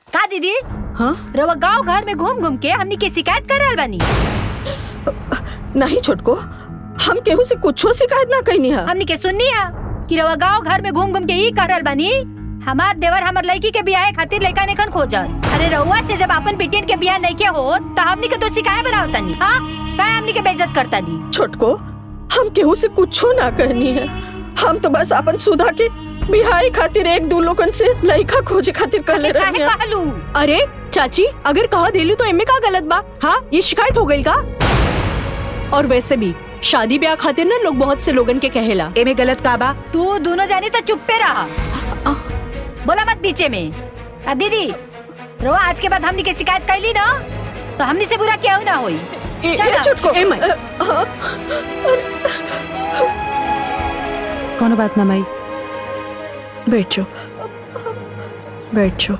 का दीदी? हाँ रवा गांव घर में घूम घूम के हमनी के शिकायत कर रहल बानी। नहीं छोटको, हम केहू से कुछो शिकायत ना कइनी है। हमनी के सुननी है कि रवा गांव घर में घूम घूम के ई कर रहल बानी, हमार देवर हमार लड़की के बियाह खातिर लड़का नेखन खोजत। अरे रउआ से जब अपन बिटियन के बियाह नहीं के हो तो हमनी के तो शिकायत बनावता नहीं। हाँ काय हमनी के बेइज्जत करता दी? छोटको हम केहू से कुछो ना कहनी है, हम तो बस अपन सुधा के बिहाई खातिर 1-2 लोगन से लड़का खोजे खातिर कहले रहनी है। कहलू अरे चाची अगर कह देलू तो एमे का गलत बा? हाँ ये शिकायत हो गई का? और वैसे भी शादी ब्याह खातिर ना लोग बहुत से लोगन के कहेला। एमे गलत का बा? तू दोनों जानी तो चुप पे रहा, बोला मत बीचे में। दीदी रो आज के बाद हमनी के शिकायत कैली ना तो हमनी से बुरा क्या ना होई। कोनो बात ना माई। बैठ जाओ बैठ जाओ,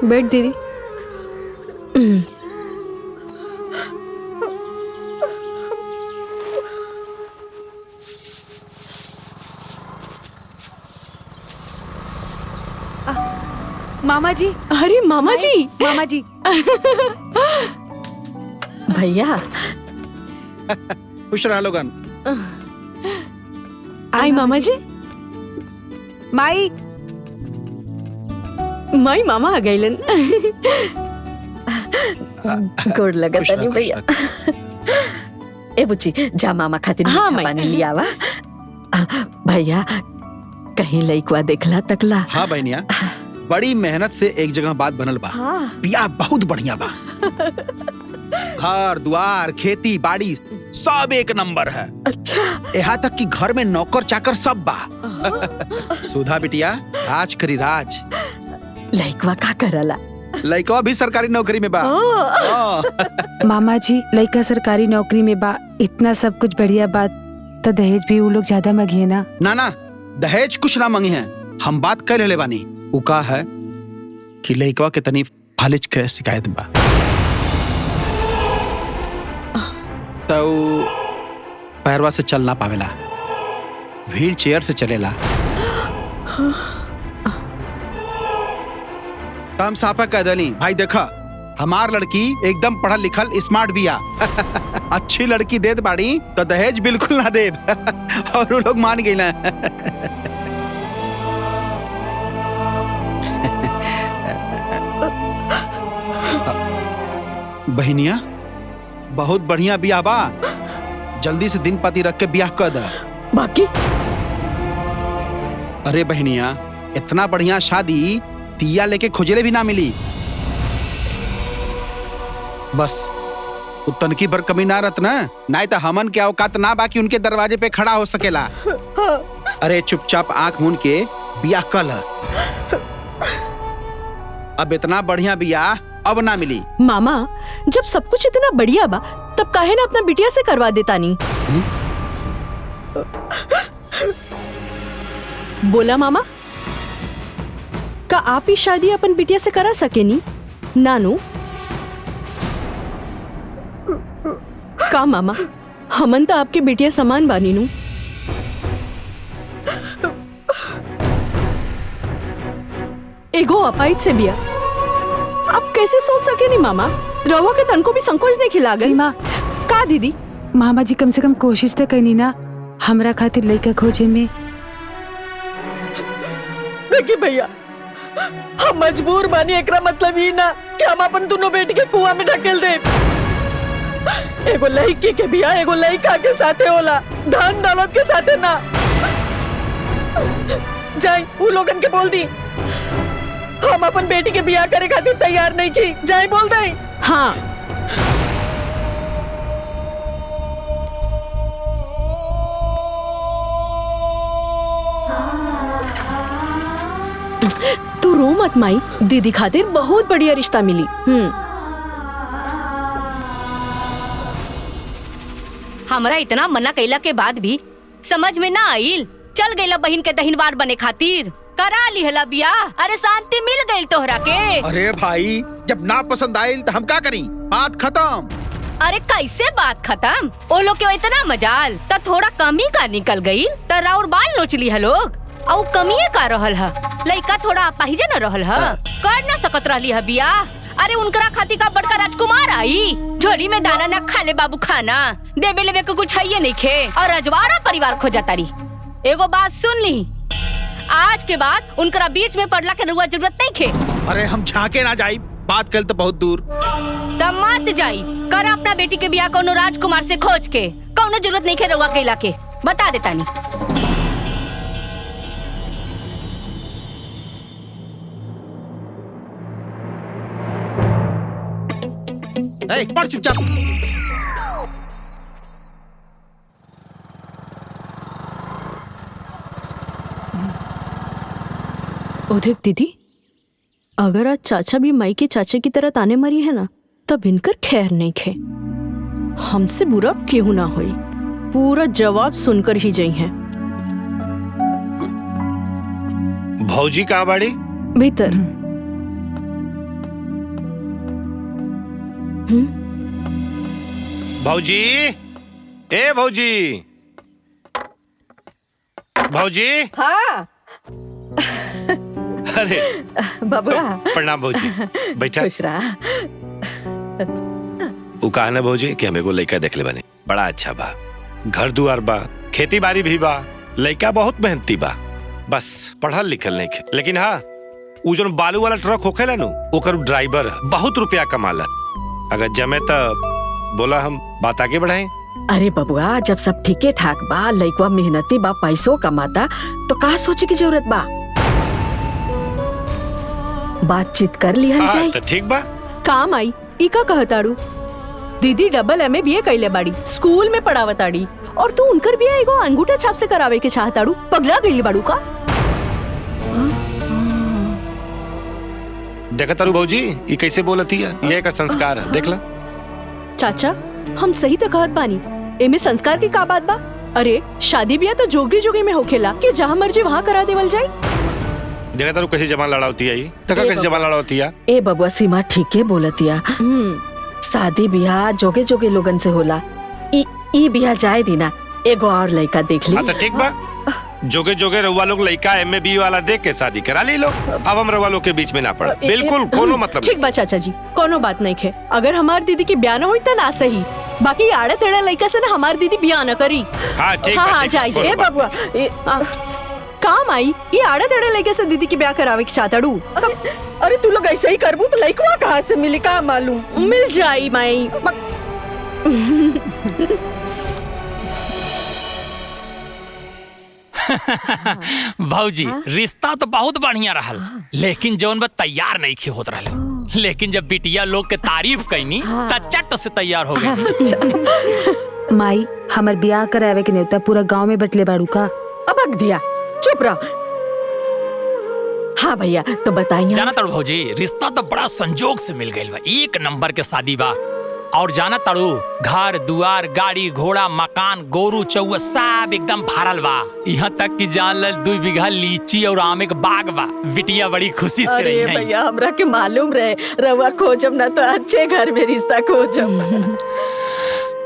बैठ दीदी। मामा जी। अरे मामा जी। मामा जी भैया खुश रहा लोगन। आई मामा जी। माई माई मामा आ गइलन। गोड़ लगता नहीं भैया। ए बुची जा मामा खातिर हाँ, पानी लिया वा। भैया कहीं लइकवा देखला तकला? हाँ बहनिया, बड़ी मेहनत से एक जगह बात बनल बा। हाँ। बियाह बहुत बढ़िया बा। घर द्वार खेती बाड़ी सब एक नंबर है। अच्छा यहाँ तक कि घर में नौकर चाकर सब बा। सुधा बिटिया राज करी राज। लइकवा का करला? लइकवा भी सरकारी नौकरी में बा। मामा जी लइका सरकारी नौकरी में बा, इतना सब कुछ बढ़िया बात, तो दहेज भी वो लोग ज्यादा मांगिए ना? ना दहेज कुछ ना मांगी है, हम बात कर ले बानी। उ का है कि लइकवा के तनी फालिज के शिकायत बा, तो पैरवा से चल ना पावेला, व्हील चेयर से चलेला। हम साफा कह दली भाई देखा हमार लड़की एकदम पढ़ल लिखल स्मार्ट बिया। अच्छी लड़की देत बाड़ी तो दहेज बिल्कुल ना देब। और वो लोग मान गई ना। बहनिया बहुत बढ़िया बियाह बा, जल्दी से दिन पाती रख के बियाह कर दा। बाकी अरे बहनिया इतना बढ़िया शादी तिया लेके खुजले भी ना मिली। बस उतन की भर कमी ना रत ना, नहीं तो हमन के औकात ना बाकी उनके दरवाजे पे खड़ा हो सकेला। अरे चुपचाप आंख मूंद के बियाह कल। अब इतना बढ़िया बियाह अब ना मिली। मामा जब सब कुछ इतना बढ़िया बा तब काहे ना अपना बिटिया से करवा देता नहीं। बोला मामा, का आप ही शादी अपन बिटिया से करा सके नी? नानू का मामा, हमन तो आपके बिटिया समान बानी नू। एगो अपाइज से बिया आप कैसे सोच सके नी मामा? रहुआ के तन को भी संकोच नहीं खिला गई। सीमा, का दीदी? मामा जी कम से कम कोशिश तो करी ना हमरा खातिर लड़का खोजे में। देखी भैया, हम मजबूर बानी, एकरा मतलब ही ना कि हम अपन दोनों बेटी के कुआं में ढकेल दे। एगो लड़की के बियाह एगो लड़का के साथे होला, धन दौलत के साथे ना। जाई वो लोगन के बोल दी हम अपन बेटी के बियाह करे खातिर तैयार नहीं की। जाई बोल दे। हाँ तू रो मत माई, दीदी खातिर बहुत बढ़िया रिश्ता मिली। हमरा इतना मना कैला के बाद भी समझ में ना आइल। चल गईला बहन के दहिनवार बने खातिर, करा लिहला बियाह। अरे शांति मिल गई तोहरा के। अरे भाई जब ना पसंद आयल तो हम का करी? बात खत्म। अरे कैसे बात खत्म? ओ लोग के इतना मजाल त थोड़ा कमी का निकल गई त राउर बाल नोच ली लोग। और कमिए का रहल है, लइका थोड़ा पाहिजे न रहल है, कर ना सकत रहली है बियाह। अरे उनकरा खातिर का बड़का राजकुमार आई, झोली में दाना न खा ले बाबू खाना, देबे लेबे को कुछ है नहीं खे, और रजवाड़ा परिवार खोजा तारी। एगो बात सुन ली, आज के बाद उनकरा बीच में पड़ला के रुआ जरूरत नहीं खे। अरे हम झांके ना जाई, बात कल तो बहुत दूर। तब मत जाई, कर अपना बेटी के बियाह कोनो राजकुमार से खोज के, कोनो जरूरत नहीं खे रुआ केला के, बता देता नहीं। पढ़ चुपचाप। ओ देख दीदी, अगर आज चाचा भी माई के चाचे की तरह ताने मरी है ना, तब इनकर खैर नहीं खे। हमसे बुरा क्यों ना होई, पूरा जवाब सुनकर ही जाई हैं। भौजी कहाँ बाड़ी? भीतर। भौजी, ए भौजी, भौजी। हाँ अरे बबुआ, प्रणाम भौजी, बैठा। खुश रहा। वो कहा ना भौजी कि हमें को लड़का देख ले बने, बड़ा अच्छा बा, घर दुआर बा, खेती बाड़ी भी बा, लड़का बहुत मेहनती बा, बस पढ़ल लिखल नहीं खे। लेकिन हाँ, वो जो बालू वाला ट्रक होखेला नु, ओकर ड्राइवर बहुत रुपया कमाला। अगर जमे तो बोला हम बात आगे बढ़ाएं। अरे बबुआ, जब सब ठीके ठाक बा, लइकवा मेहनती बा, पैसों कमाता, तो कहा सोचे की जरूरत बा? बातचीत कर लिहल जाए तो ठीक बा। काम आई इका कहताड़ू, दीदी डबल एमए बीए कैले बाड़ी, स्कूल में पढ़ावताड़ी, और तू उनकर बिया एगो अंगूठा छाप से करावे के चाहताड़ू। पगला गई बाड़ू का? देखा तारू भौजी, ये कैसे बोलती है, ये एक संस्कार है, देख ला। चाचा, हम सही तो कहत बानी, एमे संस्कार की का बात बा? अरे शादी बिया तो जोगी जोगी में होखेला कि जहाँ मर्जी वहाँ करा देवल जाए। देखा तारू कैसे जबान लड़ावती है, ये देखा कैसे जबान लड़ावती है। ए बबुआ, सीमा ठीके बोलतिया। शादी बियाह जोगे जोगे लोगन से होला, ई बियाह जाए दीना, एगो और लड़का देख ली। हाँ तो ठीक बा, जोगे जोगे रउआ लोग लड़का एमए वाला देख के शादी करा ली लो। अब हम रउआ लोग के बीच में ना पड़ा, बिल्कुल कोनो मतलब। ठीक बा चाचा जी, कोनो बात नहीं खे। अगर हमार दीदी की ब्याह न हुई तो ना सही, बाकी आड़े तेड़े लड़का से ना हमार दीदी ब्याह न करी। हाँ ठीक हाँ, बा, हाँ, ठीक जाए बा, जाए कोनो बबुआ। काम आई ये आड़े तेड़े लेके से दीदी की ब्याह करावे की चाहताड़ू। अरे तू लोग ऐसे ही करबू तो लइकवा कहाँ से मिली का मालूम। मिल जाई माई। भाऊजी रिश्ता तो बहुत बढ़िया रहल, लेकिन जौन बा तैयार नहीं खे होत रहले। लेकिन जब बिटिया लोग के तारीफ कैनी त चट से तैयार हो गए। माई हमर ब्याह करावे के नेता पूरा गांव में बटले बाड़ू का। अब अग दिया चुप रहो। हाँ भैया तो बताइए। जाना ताड़ू भौजी रिश्ता तो बड़ा संजोग से मिल गइल बा, एक नंबर के शादी बा। और जाना ताड़ू घर दुआर गाड़ी घोड़ा मकान गोरू चौवा सब एकदम भरल बा। यहाँ तक कि जान ल 2 बीघा लीची और आम के बाग बा। बिटिया बड़ी खुशी से रही है। भैया हमरा के मालूम रहे रवा खोजम ना तो अच्छे घर में रिश्ता खोजम।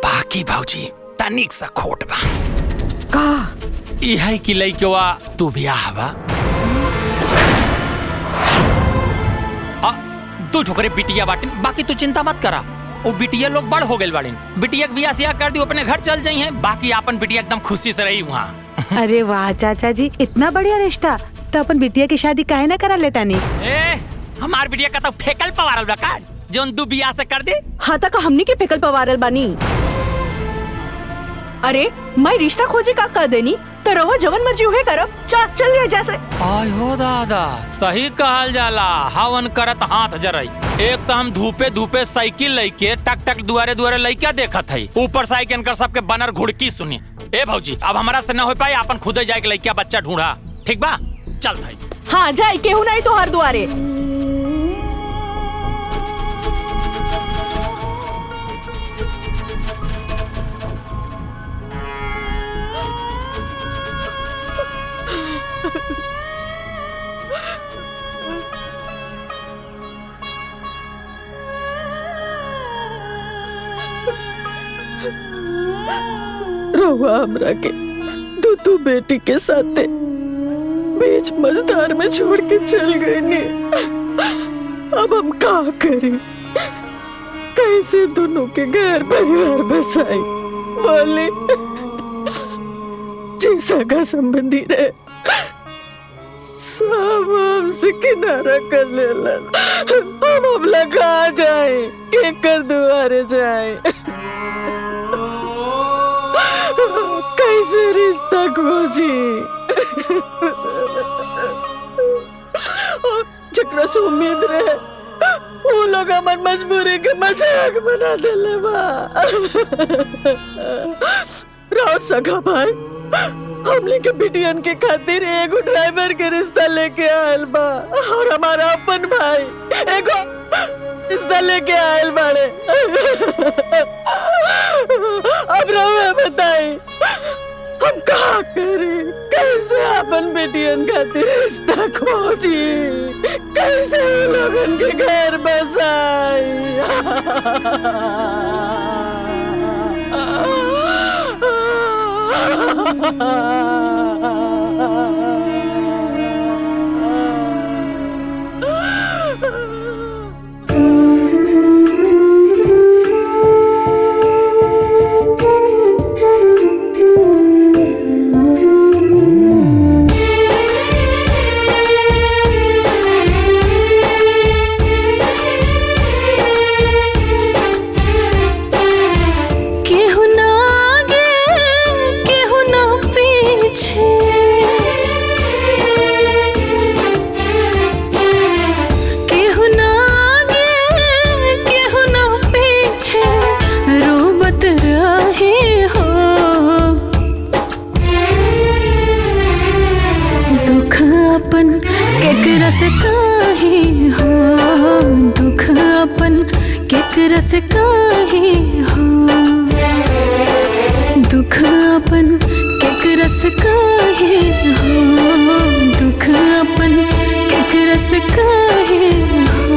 बाकी भौजी तनिक सा खोट बा का यही कि लइकवा तू ब्याह बा। 2 ठोकरे बिटिया बाटिन, बाकी तू चिंता मत करा। वो बिटिया लोग बड़ हो गए बाड़िन, बिटिया के बियाह सियाह कर दी अपने घर चल जाई हैं। बाकी अपन बिटिया एकदम खुशी से रही वहाँ। अरे वाह चाचा जी इतना बढ़िया रिश्ता, तो अपन बिटिया की शादी काहे ना करा लेता नहीं। हमार बिटिया का तो फेकल पवारल बा का जोन 2 बियाह से कर दे। हाँ तक हमनी के फेकल पवारल बानी। अरे मैं रिश्ता खोजे का कर देनी तो रवा जवन मर्जी उहे करब। चल रहे जैसे। आय हो दादा सही कहल जाला, हवन करत हाथ जरई। एक तो हम धूपे धूपे साइकिल लेके टक टक दुआरे दुआरे लइका देखत हई, ऊपर साइकिल कर सबके बनर घुड़की सुनी। ए भौजी अब हमारा से न हो पाई, अपन खुदे जाए के लइका बच्चा ढूंढा। ठीक बा चल भाई। हाँ जाए केहू नहीं तो हर दुआरे। रवा हमरा के दूधू बेटी के साथ बीच मझधार में छोड़ के चल गए ने। अब हम क्या करें, कैसे दोनों के घर परिवार बसाए। बोले जैसा का संबंधी रहे सब हमसे किनारा कर लेला। हम लगा जाए के कर दुआरे जाए, कैसे रिश्ता खोजी। जकरा से उम्मीद रहे वो लोग हमार मजबूरी के मजाक बना देले बा। राउत सखा भाई हमने के बिटियन के खातिर एगो ड्राइवर के रिश्ता लेके आयल बा, और हमारा अपन भाई एगो रिश्ता लेके आयल बाड़े। अब रहुए बताई हम क्या करें, कैसे अपन बेटियन खातिर रिश्ता खोजी, कैसे लोगन के घर रस काहे हो, दुख अपन के रस काहे हो, दुख अपन के रस काहे हो।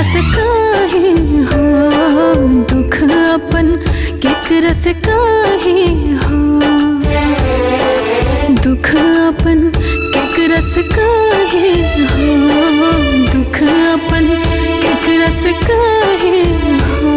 केकरस काहे हो दुख अपन केकरस काहे हो दुख अपन केकरस काहे हो दुख अपन केकरस काहे हो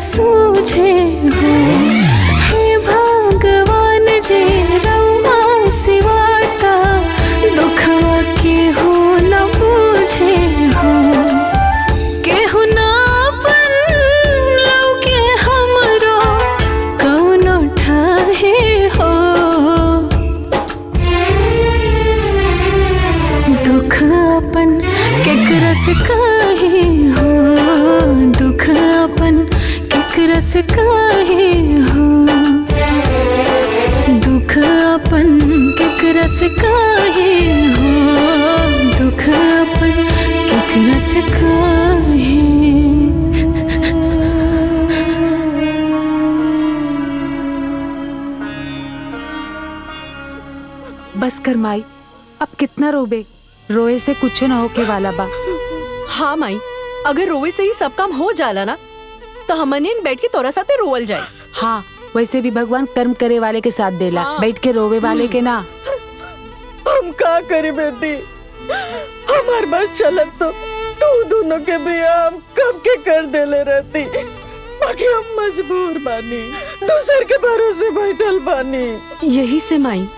सूझे हो हे भगवान जी रउआ सिवाता दुखवा के हो न पूछे हो केहू ना अपन लौके हमरो कौनो ठाहे हो दुख अपन केकरस काहे हो दुख अपन केकरस काहे हो दुख अपन केकरस काहे हो दुख अपन केकरस काहे बस कर माई, अब कितना रोबे? रोए से कुछ न होके वाला बा। हाँ माई, अगर रोवे से ही सब काम हो जाला ना तो हमने बैठ के तोरा साथे रोवल जाए। हाँ, वैसे भी भगवान कर्म करे वाले के साथ देला, बैठ के रोवे वाले के ना। हम का करी बेटी, हमार बस चलत तो तू दोनों के बिया हम कब के कर देले रहती, बाकी हम मजबूर बानी, दूसर के भरोसे बैठल बानी। यही से माई,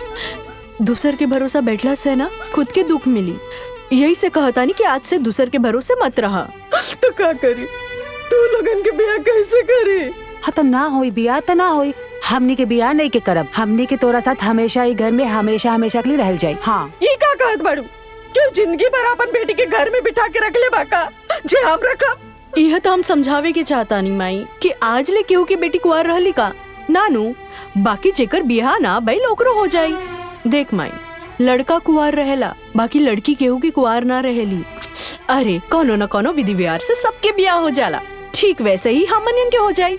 दूसर के भरोसा बैठला से ना खुद के दुख मिली। यही से कहता नहीं कि आज से दूसर के भरोसे मत रहा। तो का करी, तू लोगन के बिया कैसे करी? हाँ तो ना होई बिया तो ना होई, हमनी के बिया नहीं के करब, हमनी के तोरा साथ हमेशा ही घर में हमेशा हमेशा के लिए रह जाए। हाँ ये का कहत बाड़ू, क्यों जिंदगी भर अपन बेटी के घर में बिठा के रख ले बाका जे हम रखब? यह तो हम समझावे के चाहता नहीं माई कि आज ले केहू की बेटी कुआर रहली का नानू, बाकी जेकर बियाह ना बैल ओकरो हो जाई। देख माई, लड़का कुआर रहेला, बाकी लड़की केहू की कुआर ना रहेली। अरे कोनो न कोनो विधि व्यवहार से सबके बियाह हो जाला, ठीक वैसे ही हमन के हो जाई।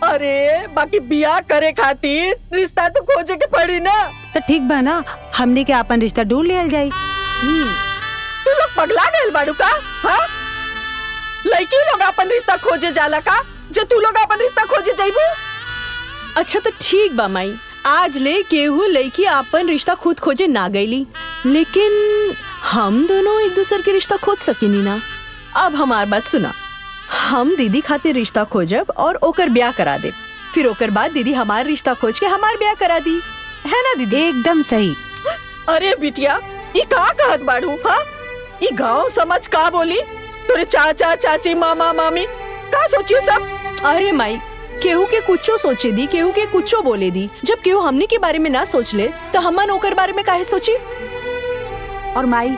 अरे बाकी बियाह करे खातिर रिश्ता तो खोजे के पड़ी ना। तो ठीक बा ना, हमनी के अपन रिश्ता ढूंढ लियल जाई। तू लोग पगला गए बाड़ू का? हाँ, लड़की लोग अपन रिश्ता खोजे जाला का, जो तू लोग अपन रिश्ता खोजे जाइबू? अच्छा तो ठीक बा माई, आज ले केहू लड़की अपन रिश्ता खुद खोजे ना गईली, लेकिन हम दोनों एक दूसरे के रिश्ता खोज सकेनी ना। अब हमार बात सुना, हम दीदी खातिर रिश्ता खोजब और ओकर ब्याह करा दे, फिर ओकर बाद दीदी हमार रिश्ता खोज के हमार ब्याह करा दी, है ना दीदी? एकदम सही। अरे बिटिया, ये का कहत बाड़ू? हाँ, ये गांव समझ का बोली? तोरे चाचा चाची मामा मामी का सोची सब? अरे माई, केहू के कुछो सोचे दी, केहू के कुछो बोले दी, जब केहू हमनी के बारे में ना सोच ले तो हमन ओकर बारे में काहे सोची? और माई,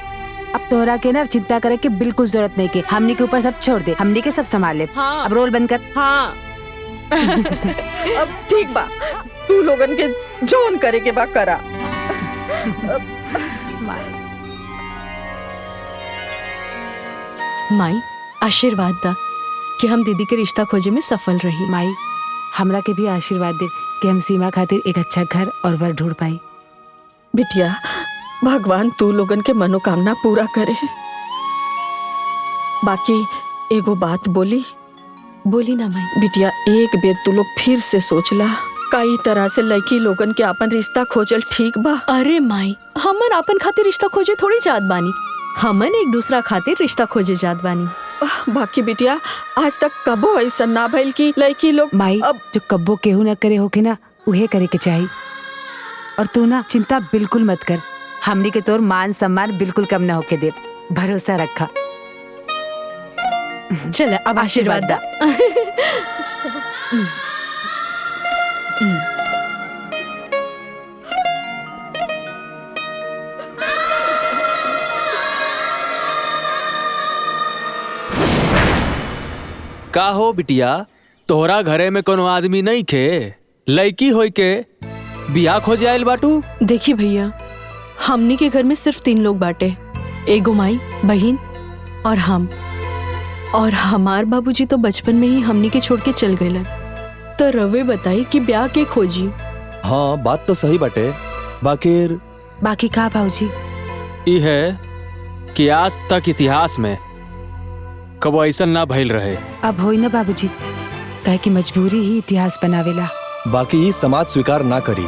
अब तोहरा के ना चिंता करे के बिल्कुल जरूरत नहीं के, हमनी के ऊपर सब छोड़ दे, हमनी के सब संभाल ले। हाँ। अब रोल बंद कर। हाँ। अब ठीक बा, तू लोगन के जोन करे के बा करा। माई, आशीर्वाद दा कि हम दीदी के रिश्ता खोजे में सफल रही। माई, हमरा के भी आशीर्वाद दे कि हम सीमा खातिर एक अच्छा घर और वर ढूंढ पाई। बिटिया, भगवान तू लोगन के मनोकामना पूरा करे। बाकी एगो बात बोली? बोली ना माई। बिटिया, एक बेर तू लोग फिर से सोचला, कई तरह से लड़की लोगन के अपन रिश्ता खोजल ठीक बा? अरे माई, हमन अपन खातिर रिश्ता खोजे थोड़ी जात बानी, हमन एक दूसरा खातिर रिश्ता खोजे जात बानी। बाकी बिटिया, आज तक कबो ऐसा ना भइल कि लड़की लोग। माई, अब जो कब्बो केहू न करे होके ना, उहे करे के चाहिए। और तू ना चिंता बिल्कुल मत कर, हमनी के तोर मान सम्मान बिल्कुल कम ना होके दे, भरोसा रखा। चल अब आशीर्वाद दा। का हो बिटिया, तोहरा घरे में कोनो आदमी नहीं खे लड़की होई के बियाह खोजे आयल बाटू? देखिए भैया, हमनी के घर में सिर्फ 3 लोग बाटे, एगो माई, बहन और हम। और हमार बाबूजी तो बचपन में ही हमनी के छोड़ के चल गए। तो रवे बताई कि ब्याह के खोजी। हाँ बात तो सही बाटे, बाकी का भाऊजी? ई है कि आज तक इतिहास में कबो ऐसा ना भइल रहे। अब होई ना बाबूजी, काहे कि मजबूरी ही इतिहास बनावेला। बाकी ई समाज स्वीकार ना करी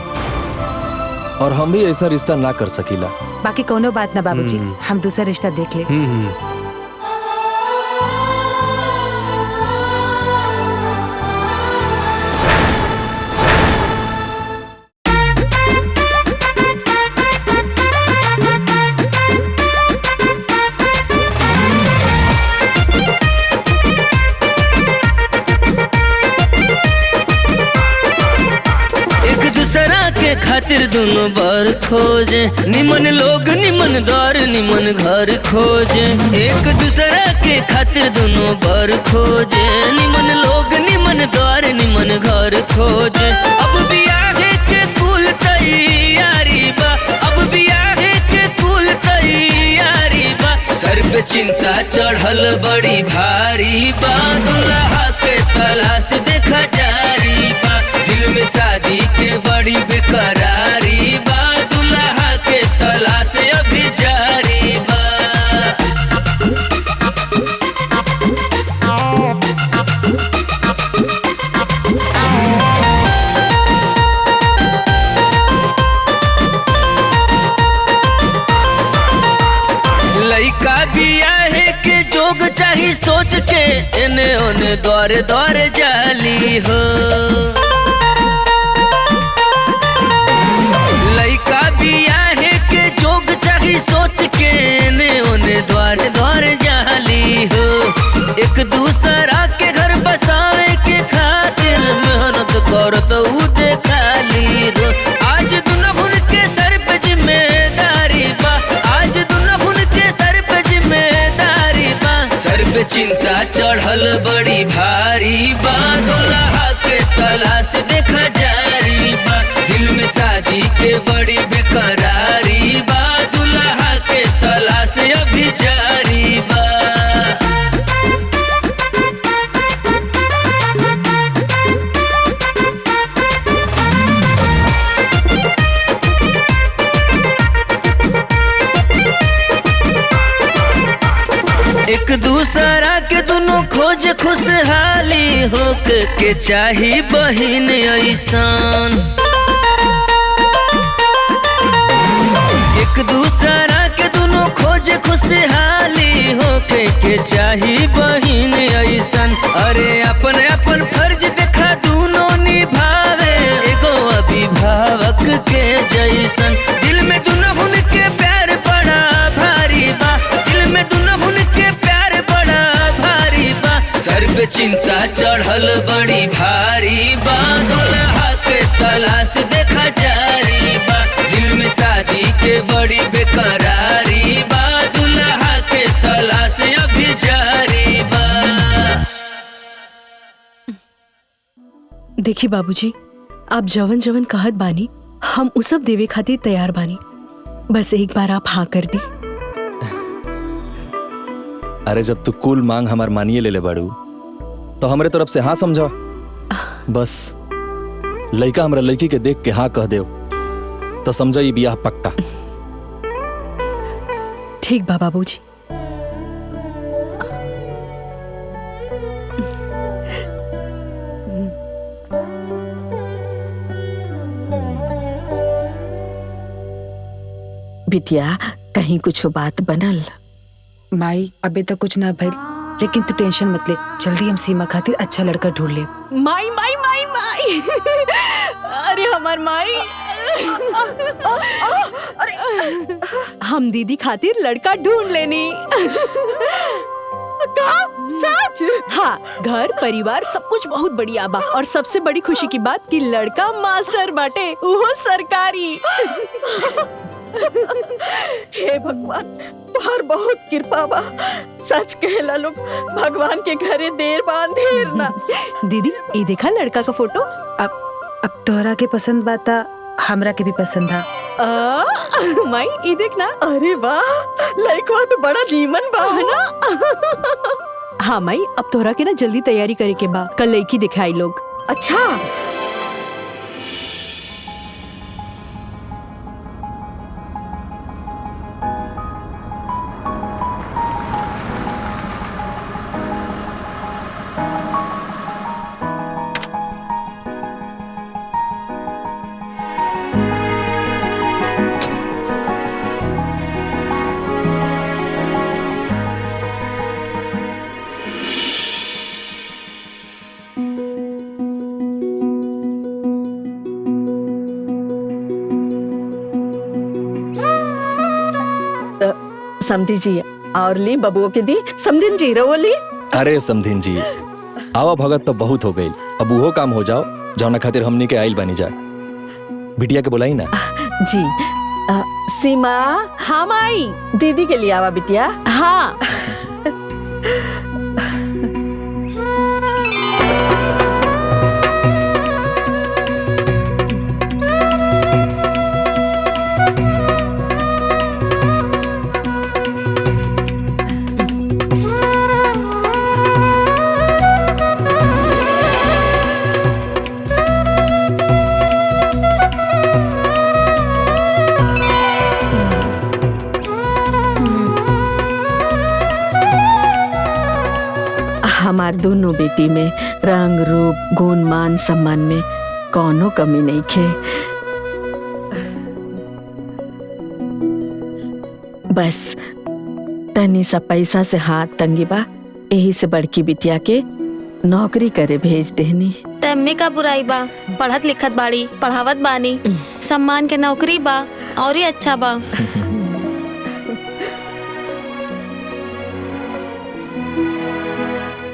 और हम भी ऐसा रिश्ता ना कर सकीला। बाकी कोनो बात ना बाबूजी, हम दूसरा रिश्ता देख ले। खातिर दोनों बार खोजे, निमन लोग निमन द्वार निमन घर खोजे। एक दूसरा के खातिर दोनों बार खोजे, निमन लोग निमन द्वार निमन घर खोजे। अब बियाहे के कुल तैयारी बा, अब बियाहे के कुल तैयारी बा। सर पे चिंता चढ़ल बड़ी भारी बा, दुल्हा के तलाश देखा जारी बा। दिल में शादी के बड़ी बेकरारी बा, दुल्हा के तलाश अभी जारी बा। लइका बियाहे के जोग चाही सोच के, एने ओने दौरे दौरे जाली हो। लइका बियाहे के जोग चाही सोच के, एने ओने द्वारे द्वारे जाली हो। एक दूसरा के घर बसावे के खातिर मेहनत करत उ देखाली हो। आज दुनहुन के सर पे जिम्मेदारी बा, आज दुनहुन के सर पे जिम्मेदारी बा। सर पे चिंता चढ़ल बड़ी भारी बा, दुल्हा के तलाश देखा जारी बा। दिल में शादी के बड़ी बेकरारी बा, दुल्हा के तलाश अभी जारी बा। एक दूसरा के दोनों खोज खुशहाली होके के चाही बहिन ऐसान। एक दूसरा के दोनों खोज खुशहाली होके के चाही बहिन ऐसन। अरे अपन अपन फर्ज देखा दोनों निभावे, एगो अभिभावक के जैसन। दिल में दुनहुन के प्यार बड़ा भारी बा, दिल में दुनहुन के प्यार बड़ा भारी बा। सर पे चिंता चढ़ल बड़ी भारी बा, दुल्हा के तलाश देखा जारी बा। दिल में शादी के बड़ी बेकरारी बा, दुल्हा के तलाश अभी जारी बा। देखी बाबूजी, आप जवन जवन कहत बानी हम उ सब देवे खातिर तैयार बानी। बस एक बार आप हाँ कर दी। अरे जब तू कुल मांग हमार मानिए ले बाड़ू तो हमरे तरफ से हाँ समझा। बस लड़का हमरा लड़की के देख के हाँ कह दे तो समझा ये बियाह पक्का। ठीक बा बाबूजी। बिटिया कहीं कुछ बात बनल? माई अबे तक कुछ ना भइल, लेकिन तू टेंशन मत ले, जल्दी हम सीमा खातिर अच्छा लड़का ढूंढ ले। माई माई माई माई अरे हमार माई अरे हम दीदी खातिर लड़का ढूंढ लेनी। का सच? हाँ, घर परिवार सब कुछ बहुत बढ़िया बा और सबसे बड़ी खुशी की बात कि लड़का मास्टर बाटे, वो सरकारी। हे भगवान, तोहर बहुत कृपा बा। सच कहला लोग, भगवान के घरे देर बा अंधेर ना। दीदी ये देखा लड़का का फोटो। अब तोहरा के पसंद बाता, हमरा के भी पसंद था। माई ये देखना। अरे वाह, लड़का तो बड़ा नीमन बा है ना। हाँ माई, अब तोहरा के ना जल्दी तैयारी करे के बा, कल लड़की दिखाई लोग। अच्छा समधी जी और ली बबुओ के दी। समधिन जी रहो ली। अरे समधिन जी, आवा भगत तो बहुत हो गई, अब वो काम हो जाओ जौना खातिर हमनी के आइल बनी जा। बिटिया के बुलाई ना। जी सीमा। हाँ माई। दीदी के लिए आवा बिटिया। हाँ। हमार दोनों बेटी में रंग रूप गुण मान सम्मान में कोनो कमी नहीं खे। बस तनी सा पैसा से हाथ तंगी बा, यही से बड़की बिटिया के नौकरी करे भेज देनी। तम्मे का बुराई बा, पढ़त लिखत बाड़ी, पढ़ावत बानी, सम्मान के नौकरी बा और ही अच्छा बा।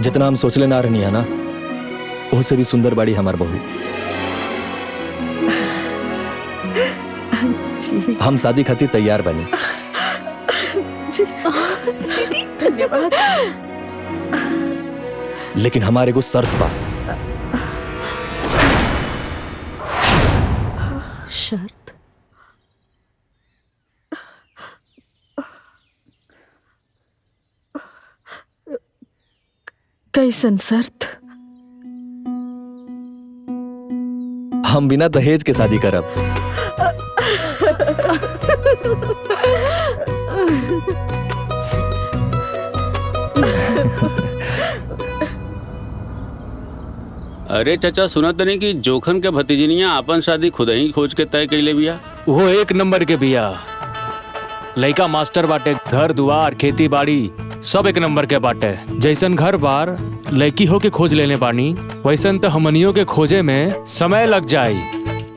जितना हम सोचले ना रहनी है ना, उससे भी सुंदर बाड़ी हमार बहू। हम शादी खातिर तैयार बनी। दीदी धन्यवाद। लेकिन हमारे को शर्त बा। शर्त? कैसन शर्त? हम बिना दहेज के शादी करब। अरे चाचा, सुनत नहीं कि जोखन के भतीजनिया अपन शादी खुद ही खोज के तय कैले बिया। वो एक नंबर के बिया, लइका मास्टर बाटे, घर दुआर खेती बाड़ी सब एक नंबर के बाटे। जैसन घर बार लड़की हो के खोज लेने बानी, वैसन तो हमनियों के खोजे में समय लग जाई।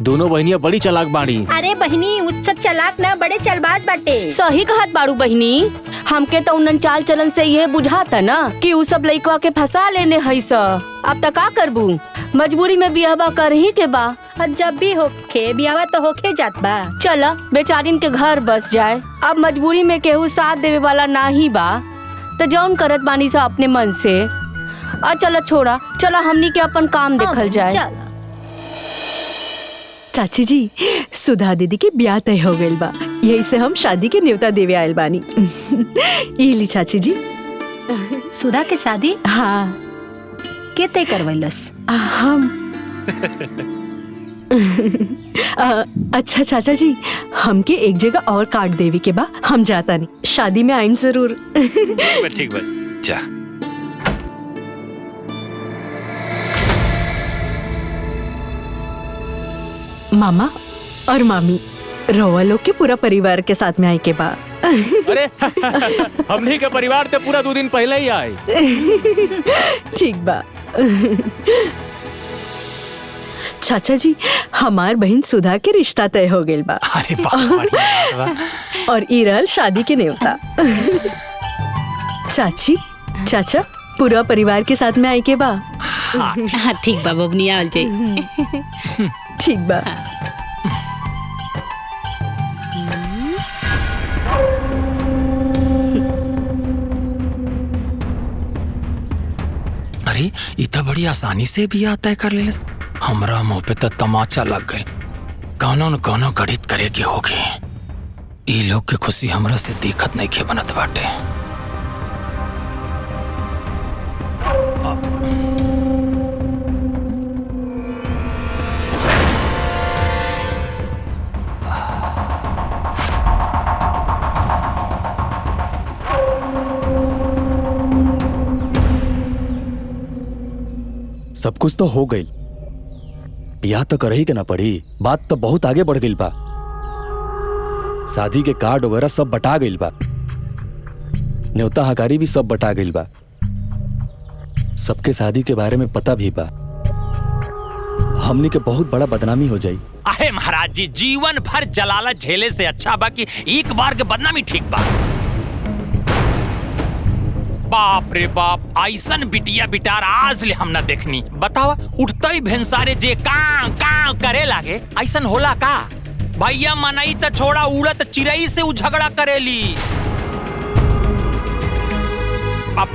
दोनों बहनियां बड़ी चालाक बाड़ी। अरे बहनी, उत्सव चालाक ना बड़े चलबाज बाटे। सही कहत बाड़ू बहनी, हमके तो उन्नन चाल चलन से ये बुझाता ना कि उ सब लइकवा के फंसा लेने है स। अब तक का करबू, मजबूरी में बियाहवा कर ही के बा। जब भी होके बियाहवा तो होके जात बा। चला बेचारिन के घर बस जाए, अब मजबूरी में केहू साथ देवे वाला ना ही बा, तो जौन करत बानी सा अपने मन से। और चला छोड़ा, चला हमनी के अपन काम देखल जाए। चाची जी, सुधा दीदी की ब्याह तय हो गइल बा, यही से हम शादी के न्योता देवे आयल बानी। इली चाची जी। सुधा के शादी? हाँ। के तय करवैलस? हम। अच्छा चाचा जी, हमके एक जगह और काट देवी के बा, हम जाता नहीं, शादी में आइन जरूर। ठीक बा, जा। मामा और मामी, रोवा लोग के पूरा परिवार के साथ में आए के बा। अरे हमनी के परिवार ते पूरा 2 दिन पहले ही आए। ठीक बा। चाचा जी, हमार बहन सुधा के रिश्ता तय हो गइल बा। अरे वाह। और ई रहल शादी के न्योता। चाची, चाचा, पूरा परिवार के साथ में आए के बा। हाँ ठीक बा बबनी, आल जाई। ठीक बा। भाई ई तो बड़ी आसानी से बियाह तय कर ले। हमरा मुंह पे तो तमाचा लग गए। कौनो न कौनो गणित करे के होगी। ई लोग के खुशी हमरा से दिक्कत नहीं खे बनत बाटे। सब कुछ तो हो गई, ब्याह तो करही के ना पड़ी। बात तो बहुत आगे बढ़ गई बा। शादी के कार्ड वगैरह सब बटा गई बा, न्योता हकारी भी सब बटा गई बा। सबके शादी के बारे में पता भी बा। हमनी के बहुत बड़ा बदनामी हो जाई। अहे महाराज जी, जीवन भर जलालत झेले से अच्छा बा कि एक बार के बदनामी ठीक बा। बाप रे बाप, ऐसन बिटिया बिटार आज ले हम ना देखनी। बतावा, उठते ही भेंसारे जे कां कां करे लागे, ऐसन होला का? भैया मनई त छोड़ा, उड़त चिड़ई से उ झगड़ा करेली। अब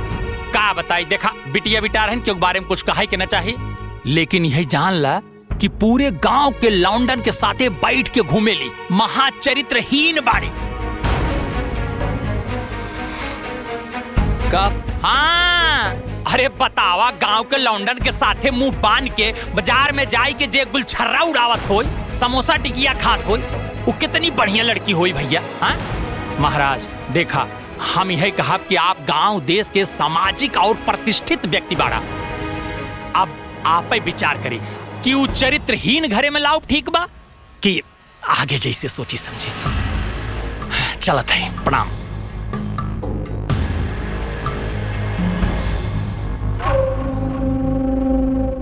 का बताई, देखा बिटिया बिटार हन के बारे में कुछ कहा के ना चाहिए, लेकिन यही जान ला कि पूरे गांव के लौंडन के साथे बैठ के घूमेली। महाचरित्रहीन बाड़ी का? हाँ, अरे बतावा, गांव के लौंडन के साथे मुंह बांध के बाजार में जाई के जे गुलछर्रा उड़ावत होई, समोसा टिकिया खात होई, वो कितनी बढ़िया लड़की होई भैया। हाँ महाराज, देखा हम यही कहा कि आप गांव देश के सामाजिक और प्रतिष्ठित व्यक्ति बाड़ा। अब आप ही विचार करी कि वो चरित्रहीन घरे में लाओ ठीक बा कि आगे जैसे सोची समझे। चलत है, प्रणाम।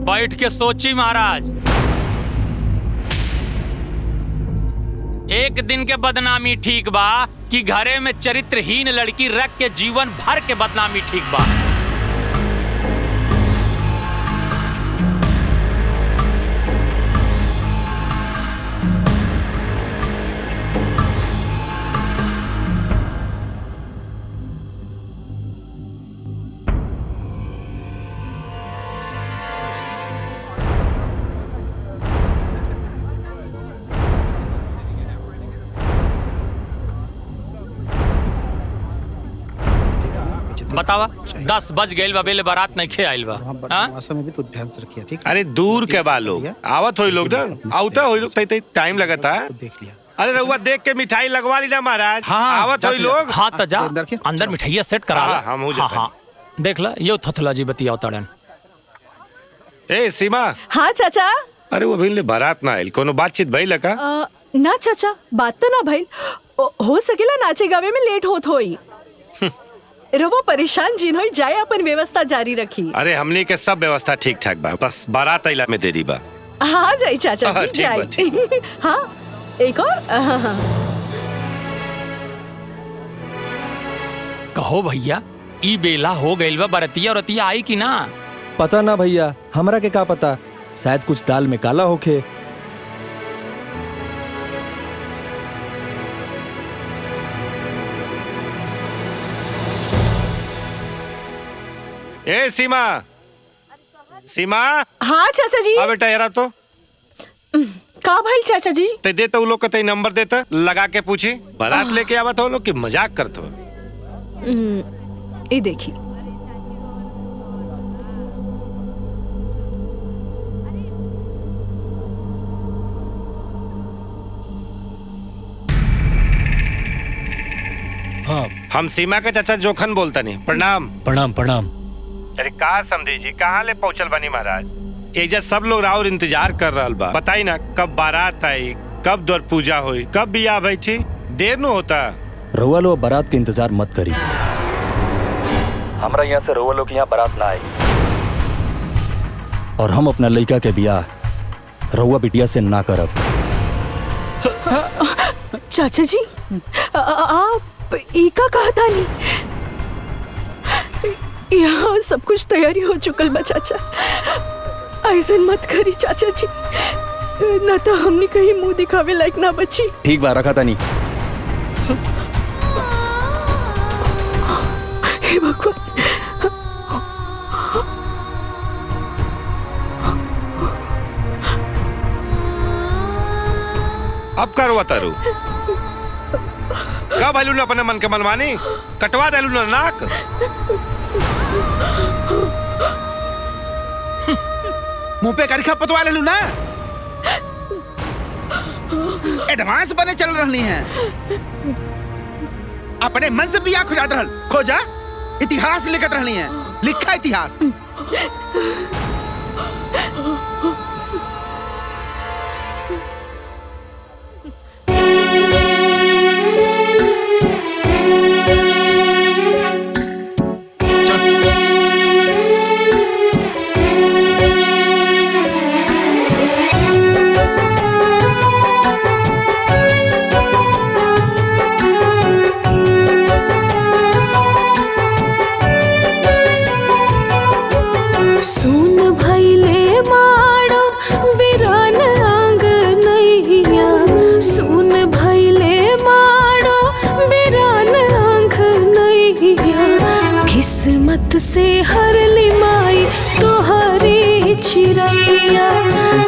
बैठ के सोची महाराज, एक दिन के बदनामी ठीक बा कि घरे में चरित्रहीन लड़की रख के जीवन भर के बदनामी ठीक बा। बतावा, 10 बज गए बा, बेले बारात नहीं खे आइल बा। में भी तो ध्यान से रखिए, ठीक? अरे दूर के बा लोग, आवत होई लोग ना, आवता होई लोग, तई टाइम लगता है। देख लिया। अरे रउआ देख के मिठाई लगवा ली ना महाराज। हाँ, आवत होई लोग। हाँ तो जा अंदर मिठाइया सेट करा ला। हम हो हाँ हाँ, देख ला, यो थथला जी बतिया उतारन। ए सीमा। हाँ चाचा। अरे वो अभी बारात ना आइल, कोनो बातचीत भइल का? ना चाचा, बात तो ना भइल। हो सकेला नाचे गावे में लेट होत होई। रवो परेशान जिन होई, जाए अपन व्यवस्था जारी रखी। अरे हमनी के सब व्यवस्था ठीक ठाक बा, बस बारात आइला में देरी बा। हाँ जाई चाचा जी, ठीक बा, जाई। हाँ एक और। कहो भैया, ई बेला हो गइल बा, बरतिया और रतिया आई कि ना? पता ना भैया, हमरा के का पता, शायद कुछ दाल में काला होखे। ए सीमा, सीमा। हाँ चाचा जी। बेटा यार, तो का भाई चाचा जी? ते देता लोग का नंबर देता, लगा के पूछी बारात लेके आवत हो लोग कि मजाक करते हो? ये देखी। हाँ, हम सीमा के चाचा जोखन बोलता नहीं। प्रणाम। प्रणाम प्रणाम। अरे का समझी जी, कहाँ ले पहुँचल बनी महाराज? एजा सब लोग राउर इंतजार कर रहा बा। बताई ना कब बारात आई, कब द्वार पूजा हुई, कब बियाह बैठी? देर न होता। रउआ लोग बारात के इंतजार मत करी। हमरा यहाँ से रउआ लोग यहाँ बारात ना आई, और हम अपना लड़का के बियाह रउआ बिटिया से ना करब। चाचा जी, आप एका कहता नहीं, यहाँ सब कुछ तैयारी हो चुकल बा चाचा। ऐसा मत करी चाचा जी, न तो हमने कहीं मुंह दिखावे लायक ना बची। ठीक बा, रखा तानी। हे भगवान, करवा तारू? कब आलू ना अपने मन के मनमानी कटवा दे ना नाक। मुंह पे करखा पतवा ले लू ना। एडवांस बने चल रही हैं। अपने मन से बिया खोजात रहल खोजा। इतिहास लिखत रहनी है, लिखा इतिहास। किस्मत से हर लिमाई तोहरी चिरैया,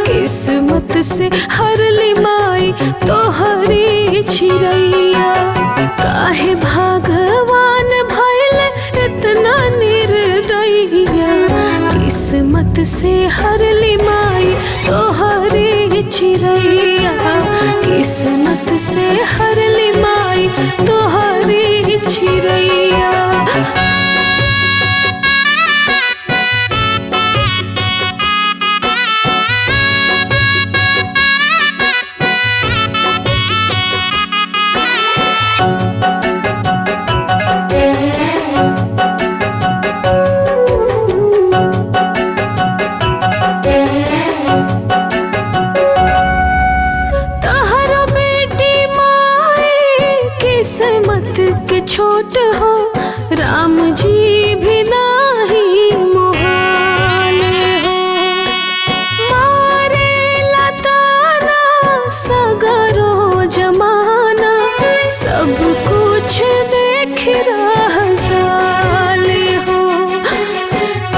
किस्मत से हर लिमाई तोहरी चिरैया। काहे भगवान भइल इतना निर्दयिया, किस्मत से हर लिमाई तोहरी चिरैया, किस्मत से हर लिमाई तोहरी चिरैया। किस्मत के छोट हो राम जी भी नाही मोहाल हो। मारे लताना सगरो जमाना, सब कुछ देख रह जाले हो।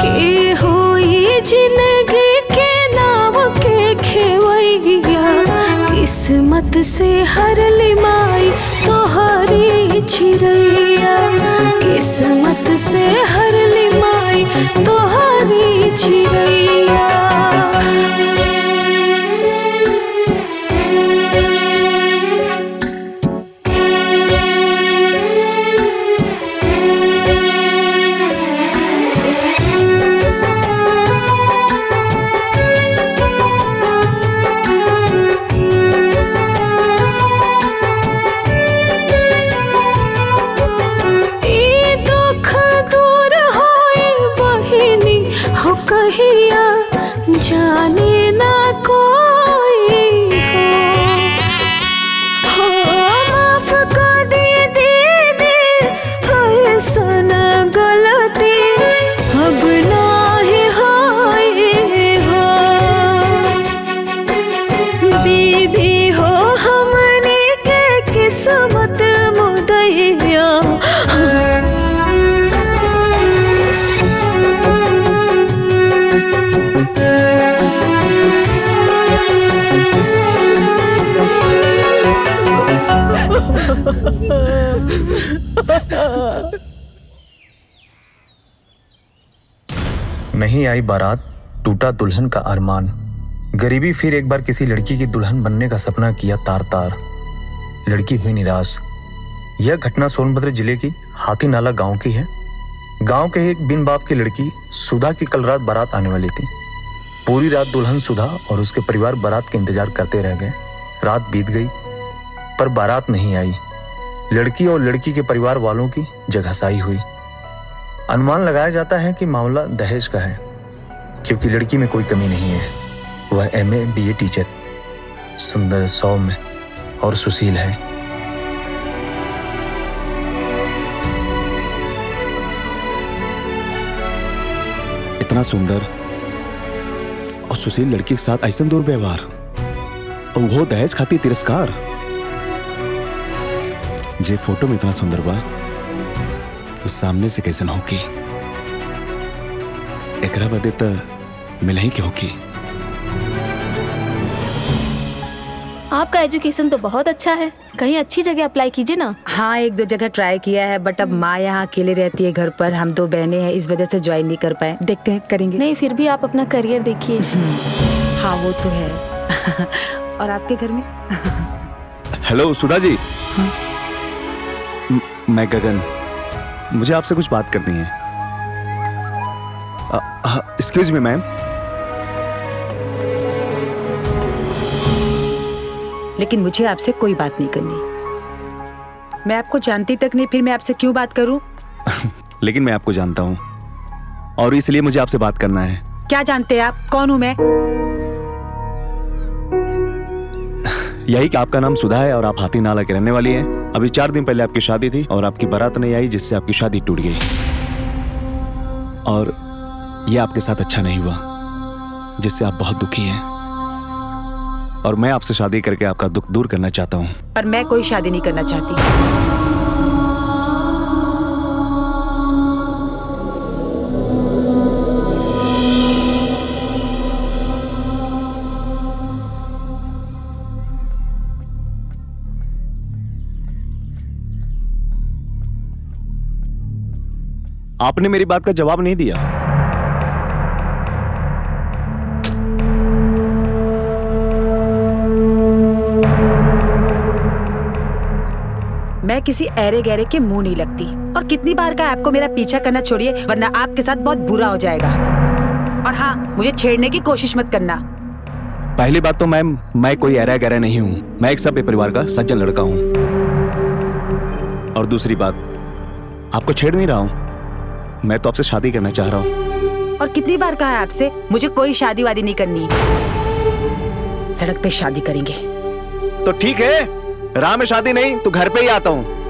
के होई जिंदगी के नाव के खेवैया, किस्मत से हर लिमाई तोहरी चिरैया, किस्मत से हर लिमाई तोहरी चिरैया। हो कहिया जाने ना कोई हो माफ कर दे दीदी, ऐसन गलती अब नाही होई हो। दीदी हो हमने के किस्मत मुदैया, नहीं आई बारात, टूटा दुल्हन का अरमान। गरीबी फिर एक बार किसी लड़की की दुल्हन बनने का सपना किया तार तार। लड़की हुई निराश। यह घटना सोनभद्र जिले की हाथी नाला गांव की है। गांव के एक बिन बाप की लड़की सुधा की कल रात बारात आने वाली थी। पूरी रात दुल्हन सुधा और उसके परिवार बारात के इंतजार करते रह गए। रात बीत गई पर बारात नहीं आई। लड़की और लड़की के परिवार वालों की जगहसाई हुई। अनुमान लगाया जाता है कि मामला दहेज का है, क्योंकि लड़की में कोई कमी नहीं है। वह MA BA टीचर, सुंदर, सौम्य और सुशील है। इतना सुंदर और सुशील लड़की के साथ ऐसा दुर्व्यवहार और वो दहेज खाती तिरस्कार। जे फोटो में इतना सुंदर बा, उस सामने से कैसे न होकी। एकरा बदे तो मिल ही के होकी। आपका एजुकेशन तो बहुत अच्छा है, कहीं अच्छी जगह अप्लाई कीजिए ना। हाँ, 1-2 जगह ट्राई किया है, बट अब माँ यहाँ अकेले रहती है घर पर, हम 2 बहनें हैं, इस वजह से ज्वाइन नहीं कर पाए। देखते हैं, करेंगे। नहीं, फिर भी आप अपना करियर देखिए। हाँ वो तो है। और आपके घर में? हेलो सुधा जी। मैं गगन, मुझे आपसे कुछ बात करनी है। Excuse me ma'am. लेकिन मुझे आपसे कोई बात नहीं करनी। मैं आपको जानती तक नहीं, फिर मैं आपसे क्यों बात करूं? लेकिन मैं आपको जानता हूं और इसलिए मुझे आपसे बात करना है। क्या जानते हैं आप? कौन हूं मैं? यही कि आपका नाम सुधा है और आप हाथी नाला के रहने वाली हैं। अभी 4 दिन पहले आपकी शादी थी और आपकी बारात नहीं आई, जिससे आपकी शादी टूट गई। और ये आपके साथ अच्छा नहीं हुआ, जिससे आप बहुत दुखी हैं। और मैं आपसे शादी करके आपका दुख दूर करना चाहता हूँ। पर मैं कोई शादी नहीं करना चाहती। आपने मेरी बात का जवाब नहीं दिया। मैं किसी ऐरे गहरे के मुंह नहीं लगती। और कितनी बार कहा आपको मेरा पीछा करना छोड़िए, वरना आपके साथ बहुत बुरा हो जाएगा। और हाँ, मुझे छेड़ने की कोशिश मत करना। पहली बात तो मैम, मैं कोई ऐरा गहरा नहीं हूँ। मैं एक सभ्य परिवार का सज्जन लड़का हूँ। और दूसरी बात, आपको छेड़ नहीं रहा हूँ, मैं तो आपसे शादी करना चाह रहा हूँ। और कितनी बार कहा है आपसे, मुझे कोई शादी वादी नहीं करनी। सड़क पे शादी करेंगे। तो ठीक है, राह में शादी नहीं तो घर पे ही आता हूँ।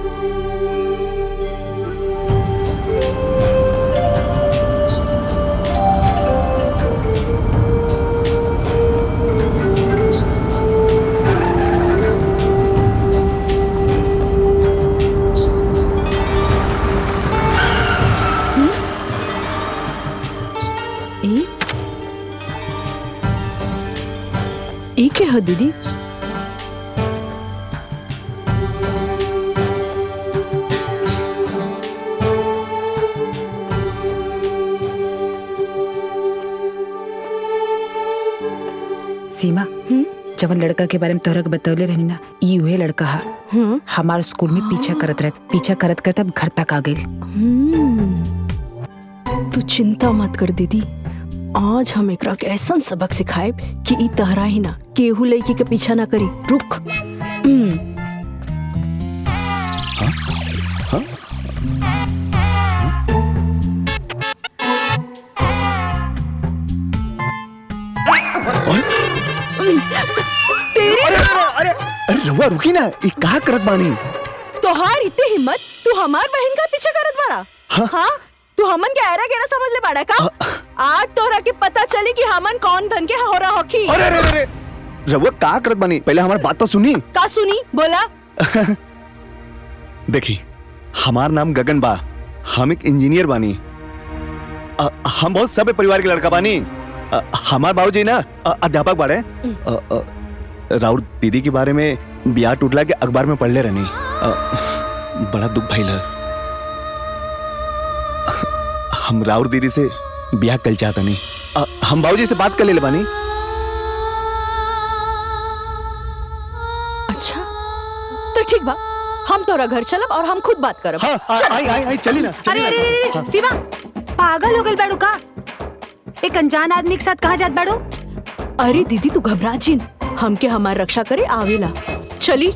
क्या है दीदी? सीमा, जवन लड़का के बारे में तोहरा के बतौले रहनी ना, ई उहे लड़का हा। हमारे स्कूल में पीछा करत अब घर तक आ गई। तू चिंता मत कर दीदी, आज हम एकरा के ऐसा सबक सिखाए कि ई तहरा ही ना केहू लड़की के पीछा ना करी। रुक। अरे रउआ रुकी ना, ये का करत बानी? तोहार इतनी हिम्मत, तू हमार बहन का पीछा करत बाड़ा? हाँ? तू हमन के ऐरा गहरा समझ ले बाड़ा का? आज तोरा के पता चली कि हमन कौन धन के हो रहा होखी। अरे रउआ का करत बानी? पहले हमारी बात तो सुनी। का सुनी? बोला। देखी, हमार नाम गगन बा, हम एक इंजीनियर बानी। हम बहुत सभ्य परिवार के लड़का बानी। हमार बाबूजी ना अध्यापक बाड़े। राउर दीदी के बारे में ब्याह टूटला के अखबार में पढ़ले रहनी। बड़ा दुख भइल। हम राउर दीदी से ब्याह कल चाहता नहीं। हम बाबूजी से बात कर ले बानी। अच्छा तो ठीक बा, हम तोरा घर चलब और हम खुद बात करब। हाँ, आई चली ना। अरे सीमा, पागल हो गई बाड़ू का? एक अनजान आदमी के साथ कहाँ जात बाड़ू? अरे दीदी तू घबरा जिन, हमके हमार रक्षा करे आवेला। चली,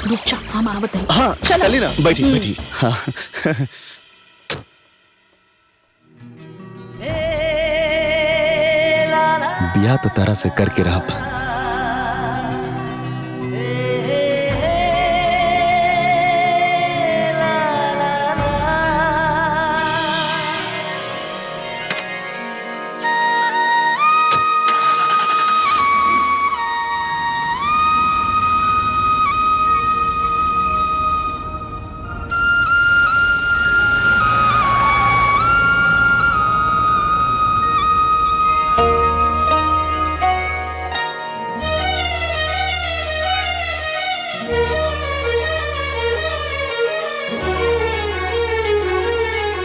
रुक जा, हम आवत हैं। हाँ चली ना, बैठी। हाँ। ब्याह तो तरह से करके रहा।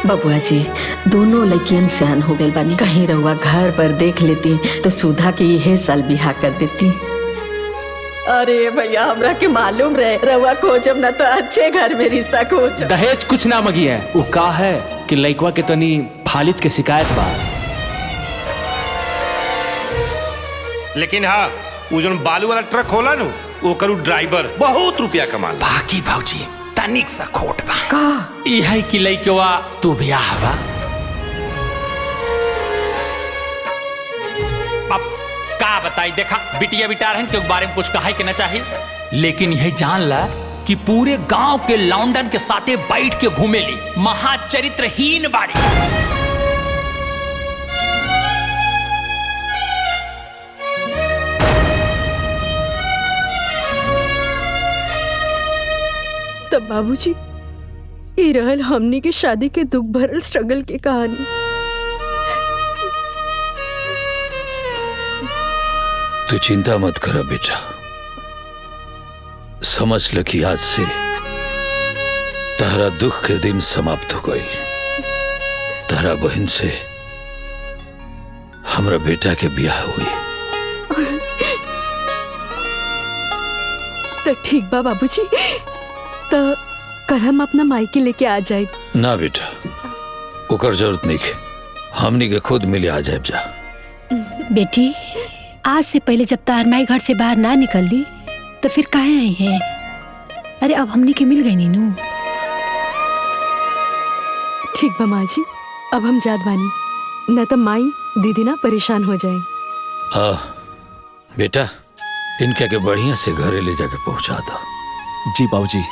बबुआ जी दोनों लड़कियन सियान हो गए बानी। कहीं रहुआ घर पर देख लेती तो सुधा के यह साल बिहा कर देती। अरे भैया हमरा के मालूम रहे रहुआ खोजब ना तो अच्छे घर में रिश्ता खोजब। दहेज कुछ ना मगी है, वो का है कि लइकवा के तनी फालिज के शिकायत बा। लेकिन हाँ वो जो बालू वाला ट्रक होला नु वो करू ड्राइवर बहुत रुपया कमाल। बाकी भाऊजी तनिक सा खोट बा का यही कि लइकवा तू बियाह बा। अब का बताई, देखा बिटिया बिटा रहन के बारे में कुछ कहा के ना चाहिए, लेकिन यही जान ला कि पूरे गांव के लौंडन के साथे बैठ के घूमेली, महाचरित्रहीन बाड़ी। तब बाबूजी ये रहल हमनी के शादी के दुख भरल स्ट्रगल की कहानी। तू चिंता मत कर बेटा, समझ ल कि आज से तारा दुख के दिन समाप्त हो गई। तारा बहन से हमरा बेटा के ब्याह हुई। तो ठीक बा बाबूजी, तो कल हम अपना मायके लेके आ जाए। ना बेटा ओकर जरूरत नहीं है, हमनी के खुद मिले आ जाए जा। बेटी आज से पहले जब तार माई घर से बाहर ना निकल ली तो फिर काहे आई है? अरे अब हमनी के मिल गई नीनू। ठीक बा माँ जी, अब हम जात बानी, न तो माई दीदी ना परेशान हो जाए। बेटा इनके के बढ़िया से घरे ले जाके पहुंचा दो। जी बाबूजी।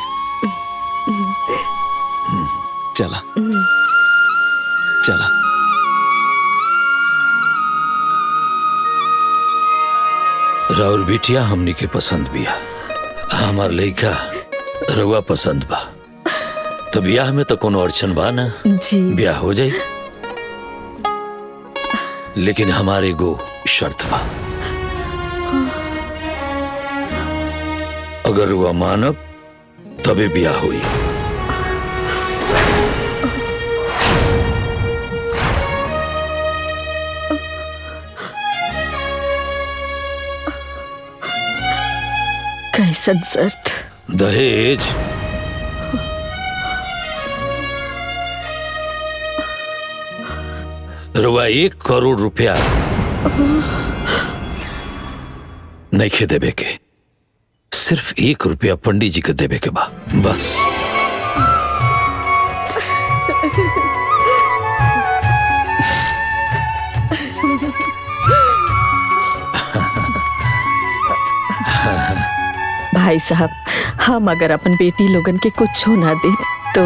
चला चला। राउर बिटिया हमनी के पसंद बिया, हमार लइका रउआ पसंद बा, तो ब्याह में तो कोनो अड़चन बा ना जी। ब्याह हो जाई, लेकिन हमारे गो शर्त बा। अगर रउआ मानब तबे ब्याह हुई। कैसन शर्त? दहेज रुआ 1 करोड़ रुपया नहीं खे देवे के, सिर्फ 1 रुपया पंडित जी के देवे के बा बस। भाई साहब हम अगर अपन बेटी लोगन के कुछ ना दे तो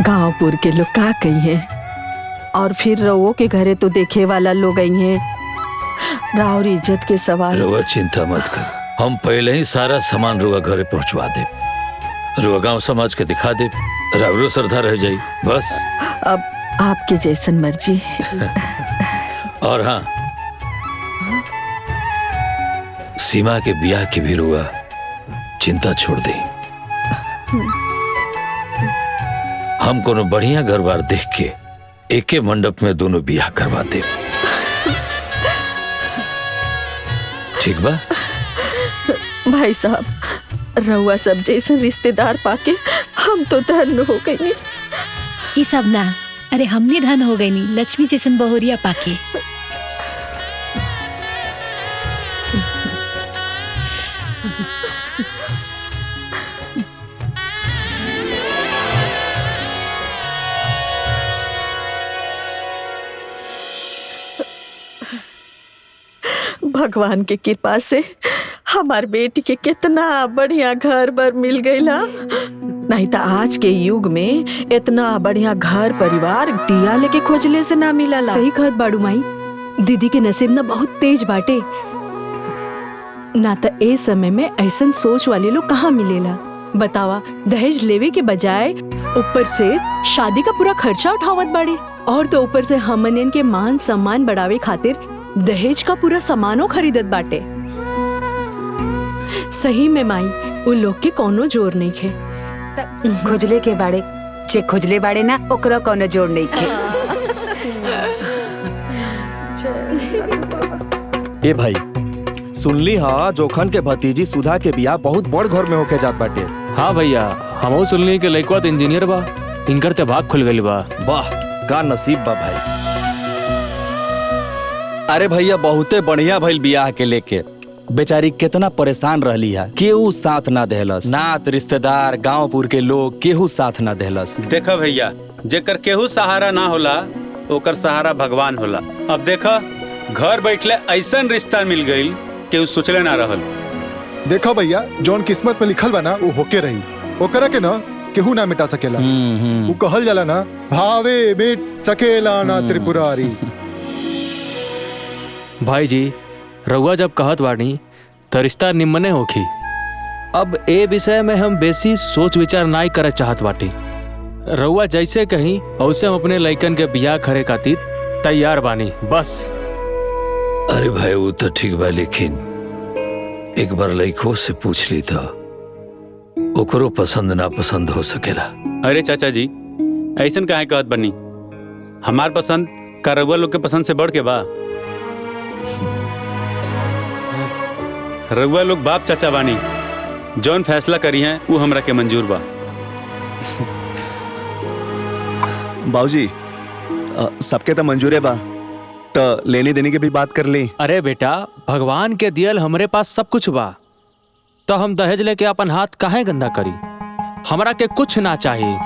गांवपुर के लोग का कही हैं, और फिर रवो के घरे तो देखे वाला लोग आई हैं। राउर इज्जत के सवाल। रुआ चिंता मत कर, हम पहले ही सारा सामान रुआ घरे पहुंचवा दे, रुआ गांव समाज के दिखा दे, राउरो श्रद्धा रह जाई बस। अब आपके जैसन मर्जी। और हाँ सीमा के ब्याह की भी रुआ चिंता छोड़ दे, हम कोनो बढ़िया घर बार देख के एके मंडप में दोनों ब्याह करवा दे, ठीक बा? भाई साहब रउआ सब जैसे रिश्तेदार पाके हम तो धन्य हो गई। ये सब ना, अरे हमने धन हो गई नी लक्ष्मी जैसन बहुरिया पाके। भगवान की कृपा से हमार बेटी के कितना बढ़िया घर बर मिल गईला, नहीं तो आज के युग में इतना बढ़िया घर परिवार दिया लेके खोजले से ना मिला। सही कहत बाड़ू माई, दीदी के नसीब ना बहुत तेज बाटे, ना तो ए समय में ऐसन सोच वाले लोग कहाँ मिलेला। बतावा, दहेज लेवे के बजाय ऊपर से शादी का पूरा खर्चा उठावत बाड़े, और तो ऊपर से हमन के मान सम्मान बढ़ावे खातिर दहेज का पूरा सामानो खरीदत बाटे। सही में माई उन लोग के कोनो जोर नहीं खे। खोजले के बाड़े जे खोजले बाड़े ना ओकरा कोनो जोड़ नहीं खे। ए भाई सुनली हा जोखन के भतीजी सुधा के बियाह बहुत बड़ घर में होके जात बाटे। हाँ भैया हमहू सुनली कि लइकवा तो इंजीनियर बा, इनकर ते भाग खुल गइल बा। वाह का नसीब बा भाई। अरे भैया बहुते बढ़िया भइल बियाह के लेके। बेचारी कितना परेशान रहली है, केहू साथ ना देहलस, नात रिश्तेदार गांवपुर के लोग केहू साथ ना देहलस। देखा भैया जेकर केहू सहारा ना होला ओकर सहारा भगवान होला। अब देखा घर बैठले ऐसन रिश्ता मिल गईल केहू सोचले ना रहल। देखा भैया जौन किस्मत में लिखल बा ना वो होके रही, ओकरा के ना केहू ना मिटा सकेला। वो कहल जाला ना भावे मिट सकेला ना त्रिपुरारी। भाई जी रउआ जब कहत बानी तो रिश्ता निम्मने होखी। अब ए विषय में हम बेसी सोच विचार नाई करे चाहत बाटी। रउआ जैसे कहीं वैसे हम अपने लइकन के बियाह करे खातिर तैयार बानी बस। अरे भाई वो तो ठीक बा, लेकिन एक बार लइको से पूछ ली तो ओकरो पसंद ना पसंद हो सकेला। अरे चाचा जी ऐसन काहे कहत बनी, हमार पसंद का रउआ लोग के पसंद से बढ़ के बा। रउआ लोग बाप चाचा बानी, जौन फैसला करी है वो हमरा के मंजूर बा। बाबूजी सबके तो मंजूर है बा, तो लेने देने की भी बात कर ली। अरे बेटा भगवान के दियल हमरे पास सब कुछ बा, तो हम दहेज लेके अपन हाथ काहे गंदा करी। हमरा के कुछ ना चाहिए।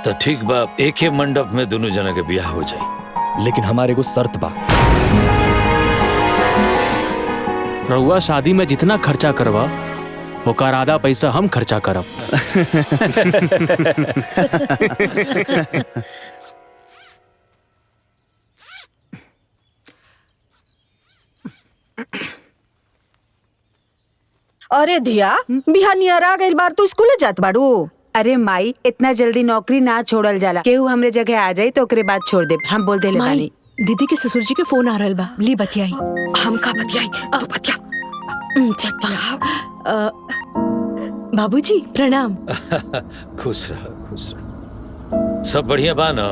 तो ठीक बा, एक ही मंडप में दोनों जना के बियाह हो जाए, लेकिन हमारे को शर्त बा। रउआ शादी में जितना खर्चा करवा ओकर आधा पैसा हम खर्चा करब। अरे धिया बिहानियर आ गइल बार तू स्कूले जात बाड़ू। अरे माई इतना जल्दी नौकरी ना छोड़ल जाला, केहू हमरे जगह आ जाई तो ओकरे बाद छोड़ दे। हम बोल देले बानी। दीदी के ससुर जी के फोन आ रहल बा, ली बतियाई। हम का बतियाई तू बतिया। बाबूजी प्रणाम। खुश रह खुश रह। सब बढ़िया बा ना?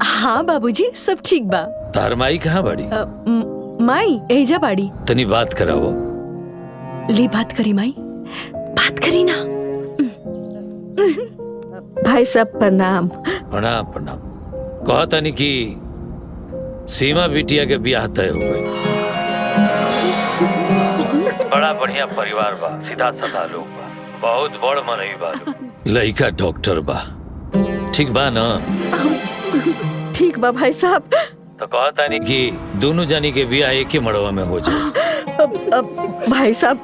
हाँ बाबूजी सब ठीक बा। तार माई कहाँ बाड़ी? माई एजा बाड़ी। तनी बात करावो। ली बात करी माई, बात करी ना। भाई सब प्रणाम। प्रणाम प्रणाम। कहा तनी कि सीमा बिटिया के ब्याह तय हो गई। बड़ा बढ़िया परिवार बा, सीधा साधा लोग बा, बहुत बड़ मनई बा। लइका डॉक्टर बा, ठीक बा ना? ठीक बा भाई साहब। तो कहा तानी कि दोनों जानी के ब्याह एक ही मड़वा में हो जाए। अब भाई साहब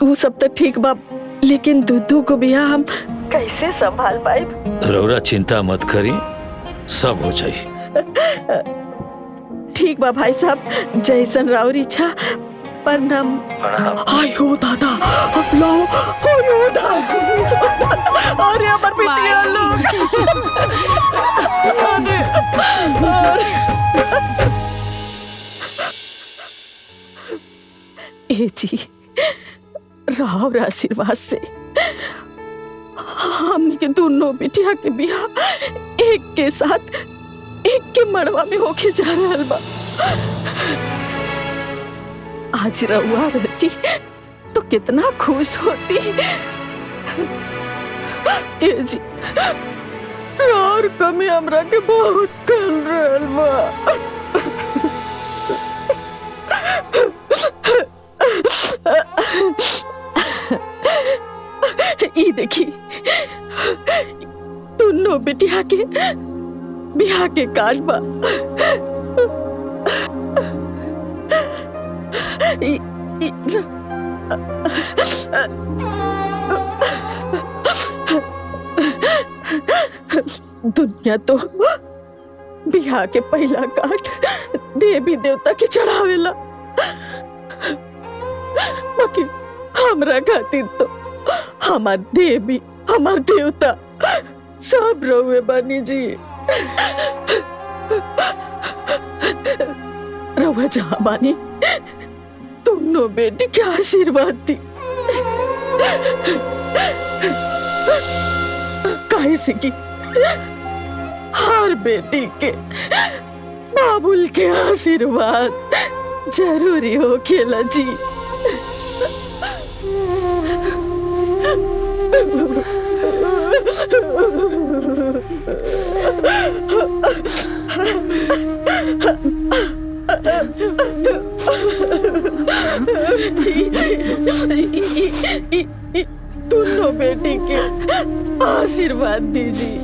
वो सब तो ठीक बा, लेकिन दूधू को ब्याह हम कैसे संभाल पाए? रौरा चिंता मत करी, सब हो जाए। ठीक बा भाई साहब, जैसन राउर इच्छा। प्रणाम। आयो दादा, लो आयो दादा। अरे हमर बिटिया लोग। ए जी राव आशीर्वाद से हमने के दोनों बिटिया के बियाह एक के साथ एक के मड़वा में होके जा रहा बा। आज रउआ रहती तो कितना खुश होती। ए जी और कमी हमरा के बहुत कर रहल बा। ई देखी दोनों बिटिया के बियाह के कार्ड बा। दुनिया तो बियाह के पहला कार्ड देवी देवता के चढ़ावेला, बाकी हमरा खातिर तो हमार देवी हमार देवता सब रहुए बानी जी। रहुआ जहाँ बानी दोनों बेटी के आशीर्वाद दी। काहे से कि हर बेटी के बाबुल के आशीर्वाद जरूरी हो खेला जी। दोनों बेटी के आशीर्वाद दीजिए।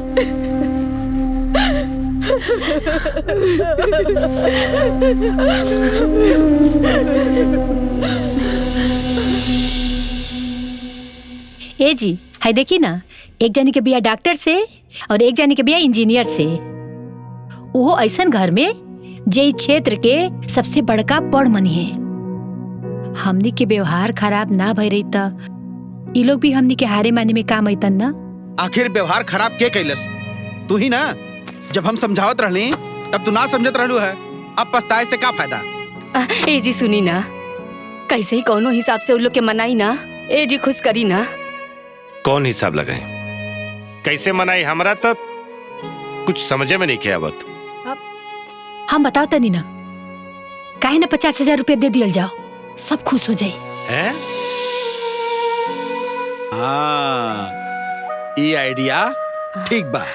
ए जी, हाय देखी ना, एक जनी के बिया डॉक्टर से और एक जनी के बिया इंजीनियर से। वो ऐसन घर में जे इस क्षेत्र के सबसे बड़का बड़ मनी है। हमनी के व्यवहार खराब ना भई रही त ई लोग भी हमनी के हारे माने में काम अइतन ना। आखिर व्यवहार खराब के कैलस? तू ही ना। जब हम समझावत रहली तब तू ना समझत रहलू है। अब पछताए से का फायदा? ए जी सुनी ना, कैसे ही कौनो हिसाब से उन लोग के मनाई ना। ए जी खुश करी ना। कौन हिसाब लगाए, कैसे मनाई? हमरा तब कुछ समझे में नहीं किया बात। हम बताओ तनी ना, काहे ना 50,000 रुपया दे दियल जाओ, सब खुश हो जाई। हैं? हाँ, ये आइडिया ठीक बा।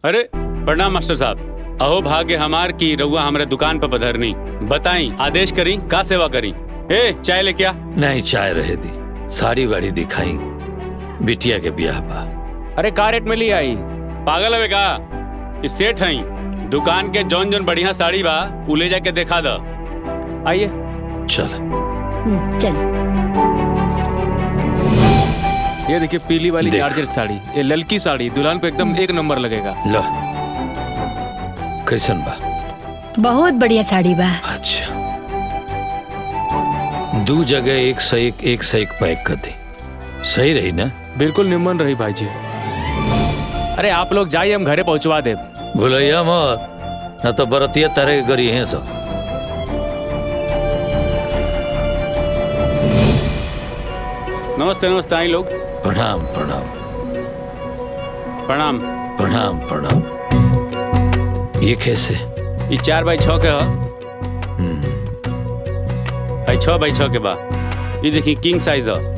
अरे प्रणाम मास्टर साहब। अहो भाग्य हमार की रउआ हमारे दुकान पर पधरनी। बताई आदेश करी, का सेवा करी? ए चाय ले क्या? नहीं, चाय रहे दी, साड़ी वाड़ी दिखाई, बिटिया के ब्याह बा। अरे का रेट में ली आई? पागल है का? इस सेठ हई, दुकान के जौन जौन बढ़िया साड़ी बा उ ले जाके दिखा द। आइए चल। चल। ये देखिए पीली वाली जॉर्जेट साड़ी, ये ललकी साड़ी दुल्हन पे एकदम एक नंबर लगेगा। लो, कैसन बा? बहुत बढ़िया साड़ी बा। अच्छा, 2 जगह एक से एक पैक कर दे, सही रही ना? बिल्कुल निम्न रही भाई जी। अरे आप लोग जाइए, हम घरे पहुंचवा दे। भूलैया मत, न तो बरतिया तरह के गरी हैं सब। नमस्ते नमस्ते, आई लोग। प्रणाम प्रणाम प्रणाम प्रणाम प्रणाम। ये कैसे? ये 4x6 के है। 6x6 के बा। ये देखिए किंग साइज है।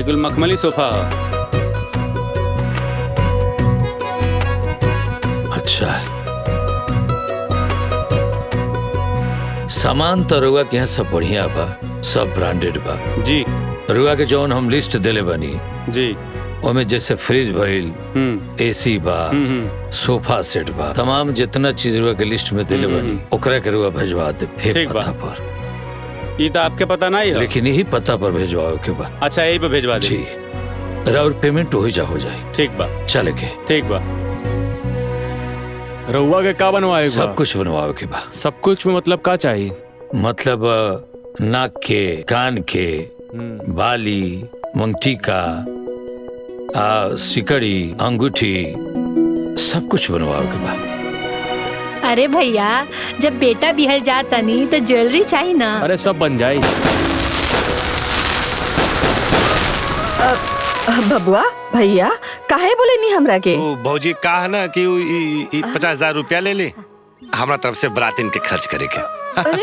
कुल मखमली सोफा है। अच्छा, सामान तो रुआ के यहाँ सब बढ़िया बा, सब ब्रांडेड बा जी। रुआ के जौन हम लिस्ट देले बनी जी, ओमे जैसे फ्रिज भइल, एसी बा, सोफा सेट बा, तमाम जितना चीज रुआ के लिस्ट में देले बनी ओकरा के रुआ भेजवा दे। हे पता पर। ये तो आपके पता नहीं है, लेकिन यही पता पर भेजवाओ के बा। अच्छा, यही पे भेजवा दे जी। और पेमेंट हो जाए। ठीक बा। चले के। ठीक बा। रउआ के का बनवाएगा? सब कुछ बनवाओ के बा। सब कुछ में मतलब का चाहिए? मतलब नाक के, कान के, बाली, मंगटी का, सिकड़ी, अंगूठी, सब कुछ बनवाओ के बा। अरे भैया, जब बेटा बिहल जाता नहीं तो ज्वेलरी चाहिए ना। अरे सब बन जाए। बबुआ भैया काहे बोले नहीं हमरा के? भौजी कहा ना कि 50,000 रुपया ले ले, हमारा तरफ से बरातीन के खर्च करे के।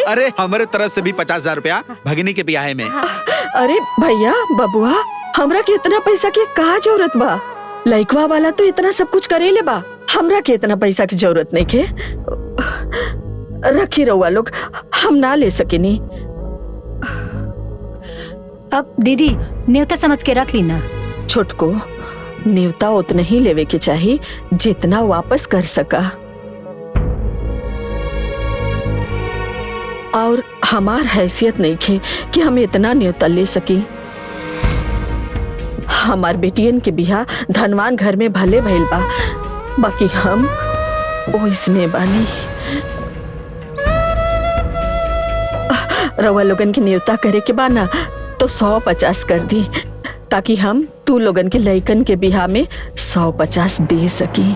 अरे हमारे तरफ से भी 50,000 रुपया भगिनी के ब्याह में। अरे भैया बबुआ, हमरा के इतना पैसा के का जरूरत बा? लइकवा वाला तो इतना सब कुछ करेले बा, हमरा के इतना पैसा की जरूरत नहीं के। रखी रहुआ लोग, हम ना ले सकेनी। अब दीदी न्योता समझ के रख ली ना। छोटको, न्योता उतना ही लेवे के चाहिए जितना वापस कर सका। और हमार हैसियत नहीं खे कि हम इतना न्योता ले सकी। हमार बेटियन के बिहा धनवान घर में भले भइल बा, बाकी हम ओइसने बानी। रवा लोगन के न्योता करे के बा ना तो 150 कर दी, ताकि हम तू लोगन के लइकन के बिहा में 150 दे सकी।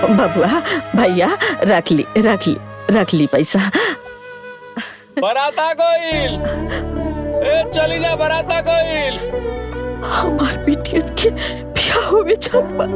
बबुआ भैया रख ली पैसा। बराता गोइल, ए चली जा बराता गोइल। हमार बिटियन के ब्याह होवे जात बा।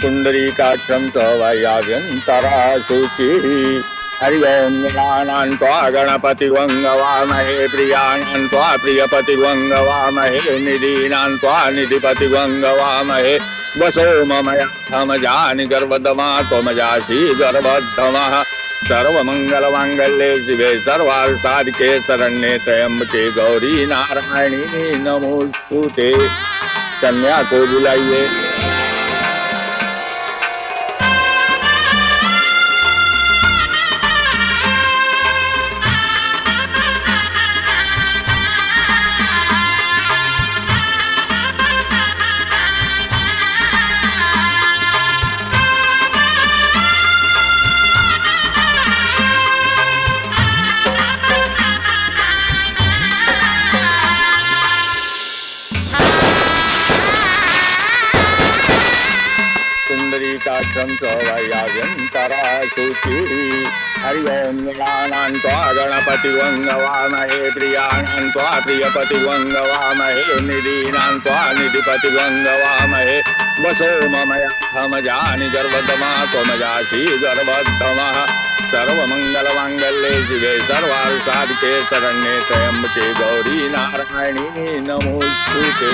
पुंडरीकाक्षं च वैयाभ्यन्तरा शुचिः हरि ओं गणानां त्वा गणपतिवङ्गवामहे प्रियाणां त्वा प्रियपतिवङ्गवामहे निधीनां त्वा निधिपतिवङ्गवामहे वसो ममयामजानि गर्भदमा त्वमजासि गर्भद्धमः सर्वमङ्गलमाङ्गल्ये शिवे सर्वार्थसाधिके शरण्ये त्र्यम्बके गौरी नारायणी नमोस्तुते। कन्या को बुलाइए। पुंडरीकाक्षं च वैयाभ्यन्तरा शुचिः हरि ओं गणानां त्वा गणपतिवङ्गवामहे प्रियाणां त्वा प्रियपतिवङ्गवामहे निधीनां त्वा निधिपतिवङ्गवामहे वसो ममयामजानि गर्भदमा त्वमजासि गर्भद्धमः सर्वमङ्गलमाङ्गल्ये शिवे सर्वार्थसाधिके शरण्ये त्र्यम्बके गौरी नारायणी नमोस्तुते।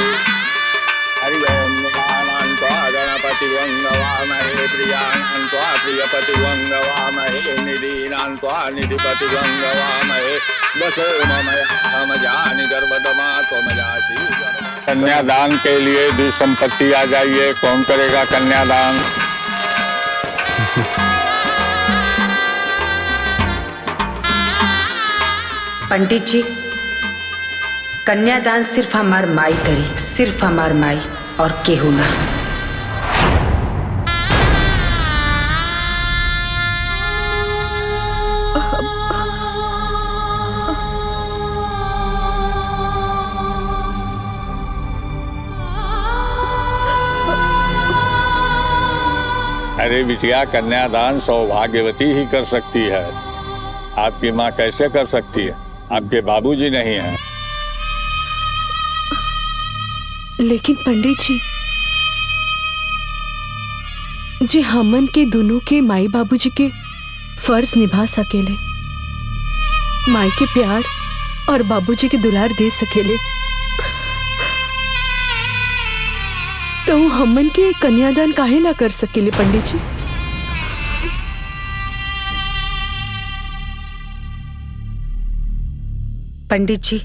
हरि ओं गणानां त्वा गणपतिवङ्गवामहे प्रियाणां त्वा प्रियपतिवङ्गवामहे निधीनां त्वा निधिपतिवङ्गवामहे वसो ममयामजानि गर्भदमा त्वमजासि। कन्यादान के लिए भी संपत्ति आ जाइए। कौन करेगा कन्यादान? पंडित जी, कन्यादान सिर्फ हमार माई करी, सिर्फ हमार माई और केहू ना। अरे बिटिया, कन्यादान सौभाग्यवती ही कर सकती है। आपकी माँ कैसे कर सकती है? आपके बाबूजी नहीं हैं। लेकिन पंडित जी हमन के दोनों के माई बाबूजी के फर्ज निभा सकेले, माई के प्यार और बाबूजी के दुलार दे सकेले, तो हमन के कन्यादान काहे ना कर सकेले पंडित जी? पंडित जी,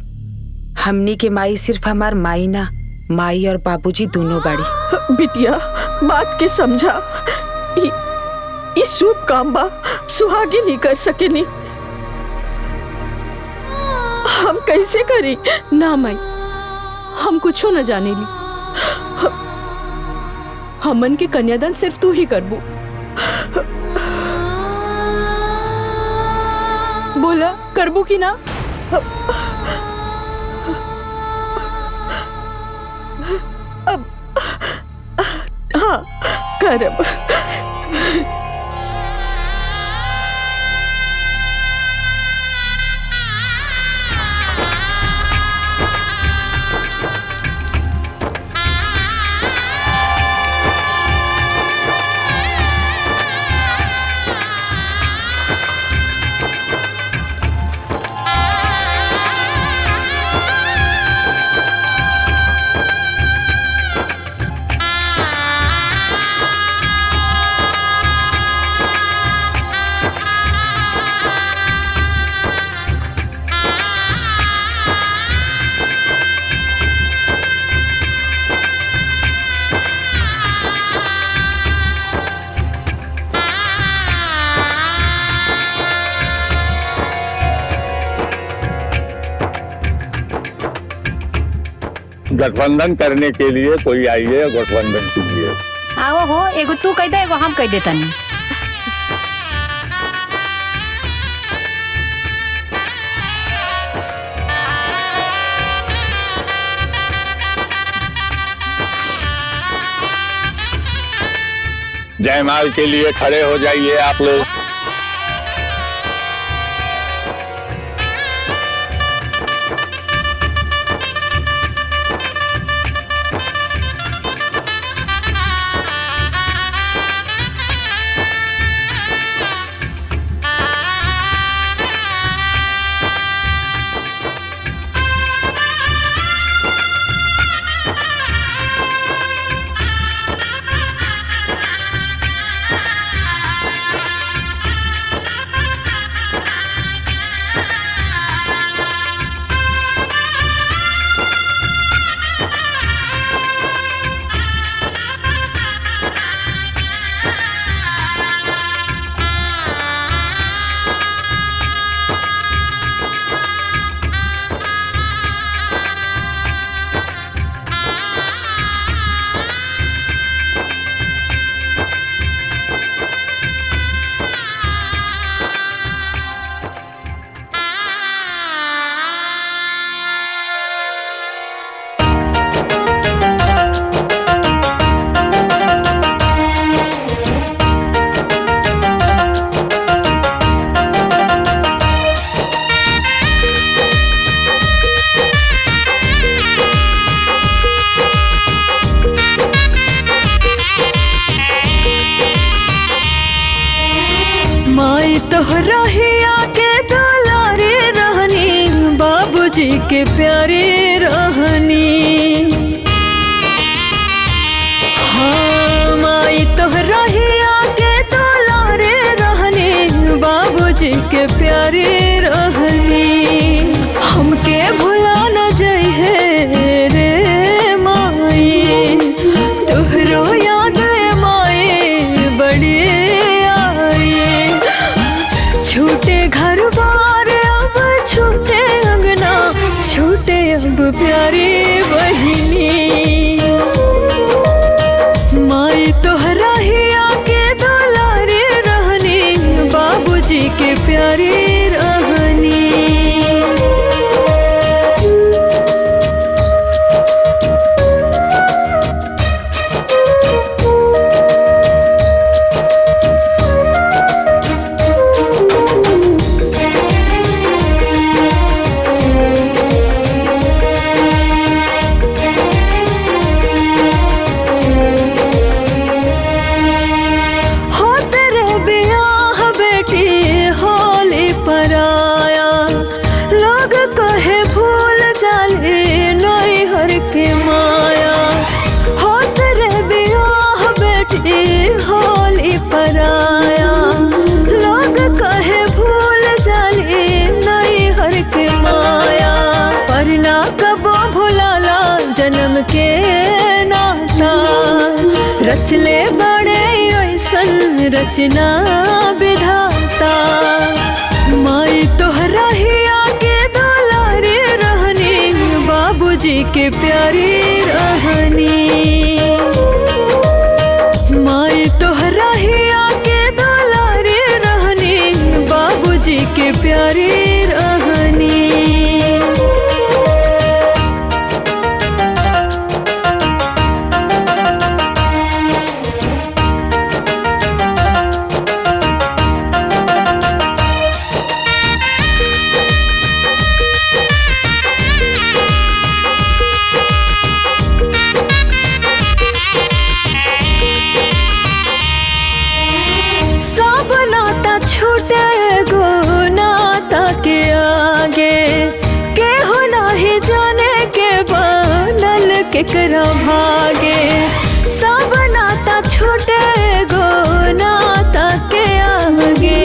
हमनी के माई सिर्फ हमार माई ना, माई और बाबूजी दोनों बाड़ी। बिटिया बात के समझा, ये शुभ काम बा, सुहागी नहीं कर सकेनी। हम कैसे करी? ना माई, हम कुछो न जाने ली। हमन के कन्यादान सिर्फ तू ही करबू। बोला करबू की ना? हाँ करब। गठबंधन करने के लिए कोई आइए, गठबंधन कीजिए। आओ हो, एगो तू कह दे, एगो हम कह देता नहीं। जयमाल के लिए खड़े हो जाइए आप लोग। तोहरा ही आके दुलारे रहनी, बाबूजी के प्यारे रहनी। हाँ माई तोहरा ही आके दुलारे रहनी, बाबूजी के प्यारे रहनी। हमके भुला न जाइए रे माई, तोहरो याद माई बड़ी छूटे घर बार अब छूटे अंगना, छूटे अब प्यारी बहिनी। माई तोहरा ही आके दुलारे रहनी, बाबूजी के प्यारी रहनी। जन्म के नाता रचले बड़े ऐसन रचना विधाता। माई तोहरा ही आके दुलारे रहनी, बाबूजी के प्यारी रहनी। माई तोहरा ही आके दुलारे रहनी, बाबूजी के प्यारी रहनी। केकरा भागे सब नाता छूटे गो नाता के आगे,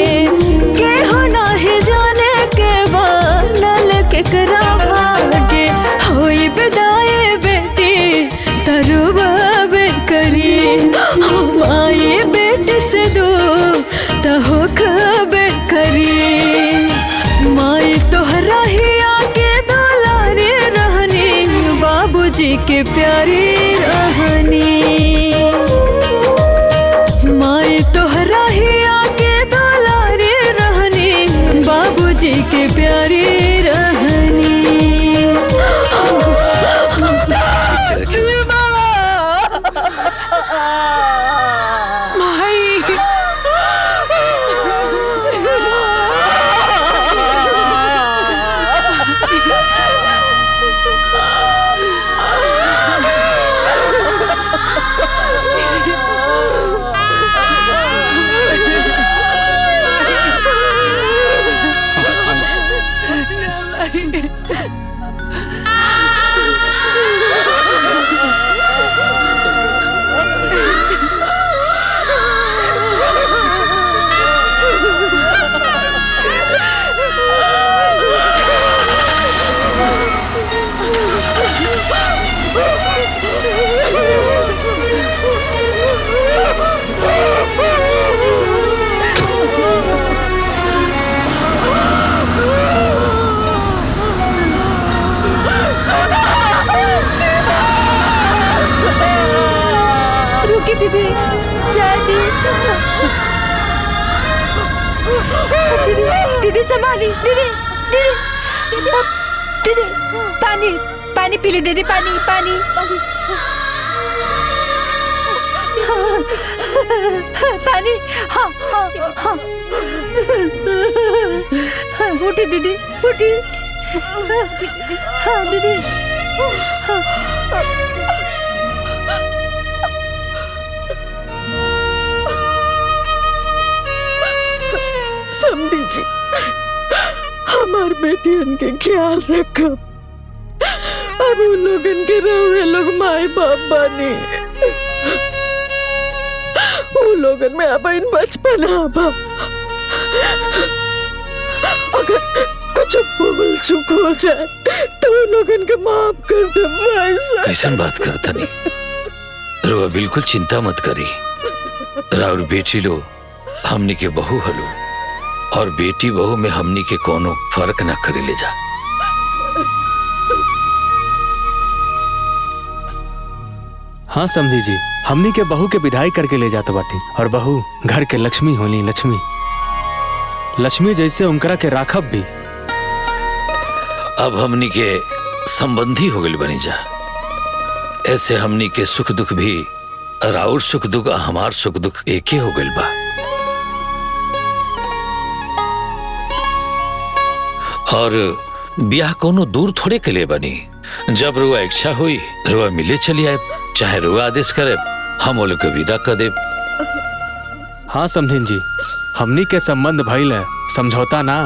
केहू नाही जाने के बनल केकरा भागे। होई विदाई बेटी तरुबे करी, हम आई बेटी से दो तहो खबे करी। माई तोहरा ही आके दुलारे रहनी, बाबूजी प्यारी रहनी माए तोहरा ही आगे दुलारी रहनी बाबूजी के प्यारी रहनी रुकी दीदी चांदी दीदी दीदी संभाली दीदी दीदी दीदी दीदी पानी पानी पी ली दीदी पानी पानी पानी हाँ हाँ हाँ उठी दीदी उठी हाँ दीदी समझी जी हमार बेटियन के ख्याल रखब अब उन लोगन के रहुए लोग माए बाप बानी उन लोगन में अब इन बचपन आबा अगर कुछ भूल चूक हो जाए तो उन लोगन के माफ कर दे भाई साहब। कैसन बात करता नहीं रुआ बिल्कुल चिंता मत करी राउर बेटी लो हमनी के बहू हलो और बेटी बहू में हमनी के कोनो फर्क ना करे ले जा। हाँ समझी जी हमनी के बहू के विदाई करके ले जाते बाटी और बहू घर के लक्ष्मी होली लक्ष्मी लक्ष्मी जैसे उनकरा के राखब भी। अब हमनी के संबंधी हो गए बनी जा ऐसे हमनी के सुख दुख भी राउर सुख दुख हमार सुख दुख एक ही हो गए बा। और ब्याह कोनो दूर थोड़े के लिए बनी जब रुआ इच्छा हुई रुआ मिले चली आए चाहे रुआ आदेश करे हम वो लोग के विदा कर दे। हाँ समधिन जी हमनी के संबंध भइल है समझौता ना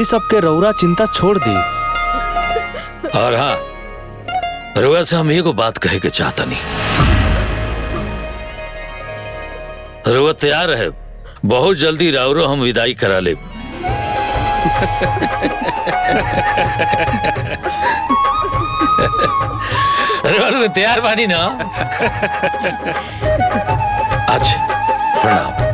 इस सब के रौरा चिंता छोड़ दी। और हाँ रुआ से हम एगो बात कहे के चाहता नहीं रुआ तैयार है बहुत जल्दी राउरो हम विदाई करा ले। तैयार बानी ना। अच्छा प्रणाम।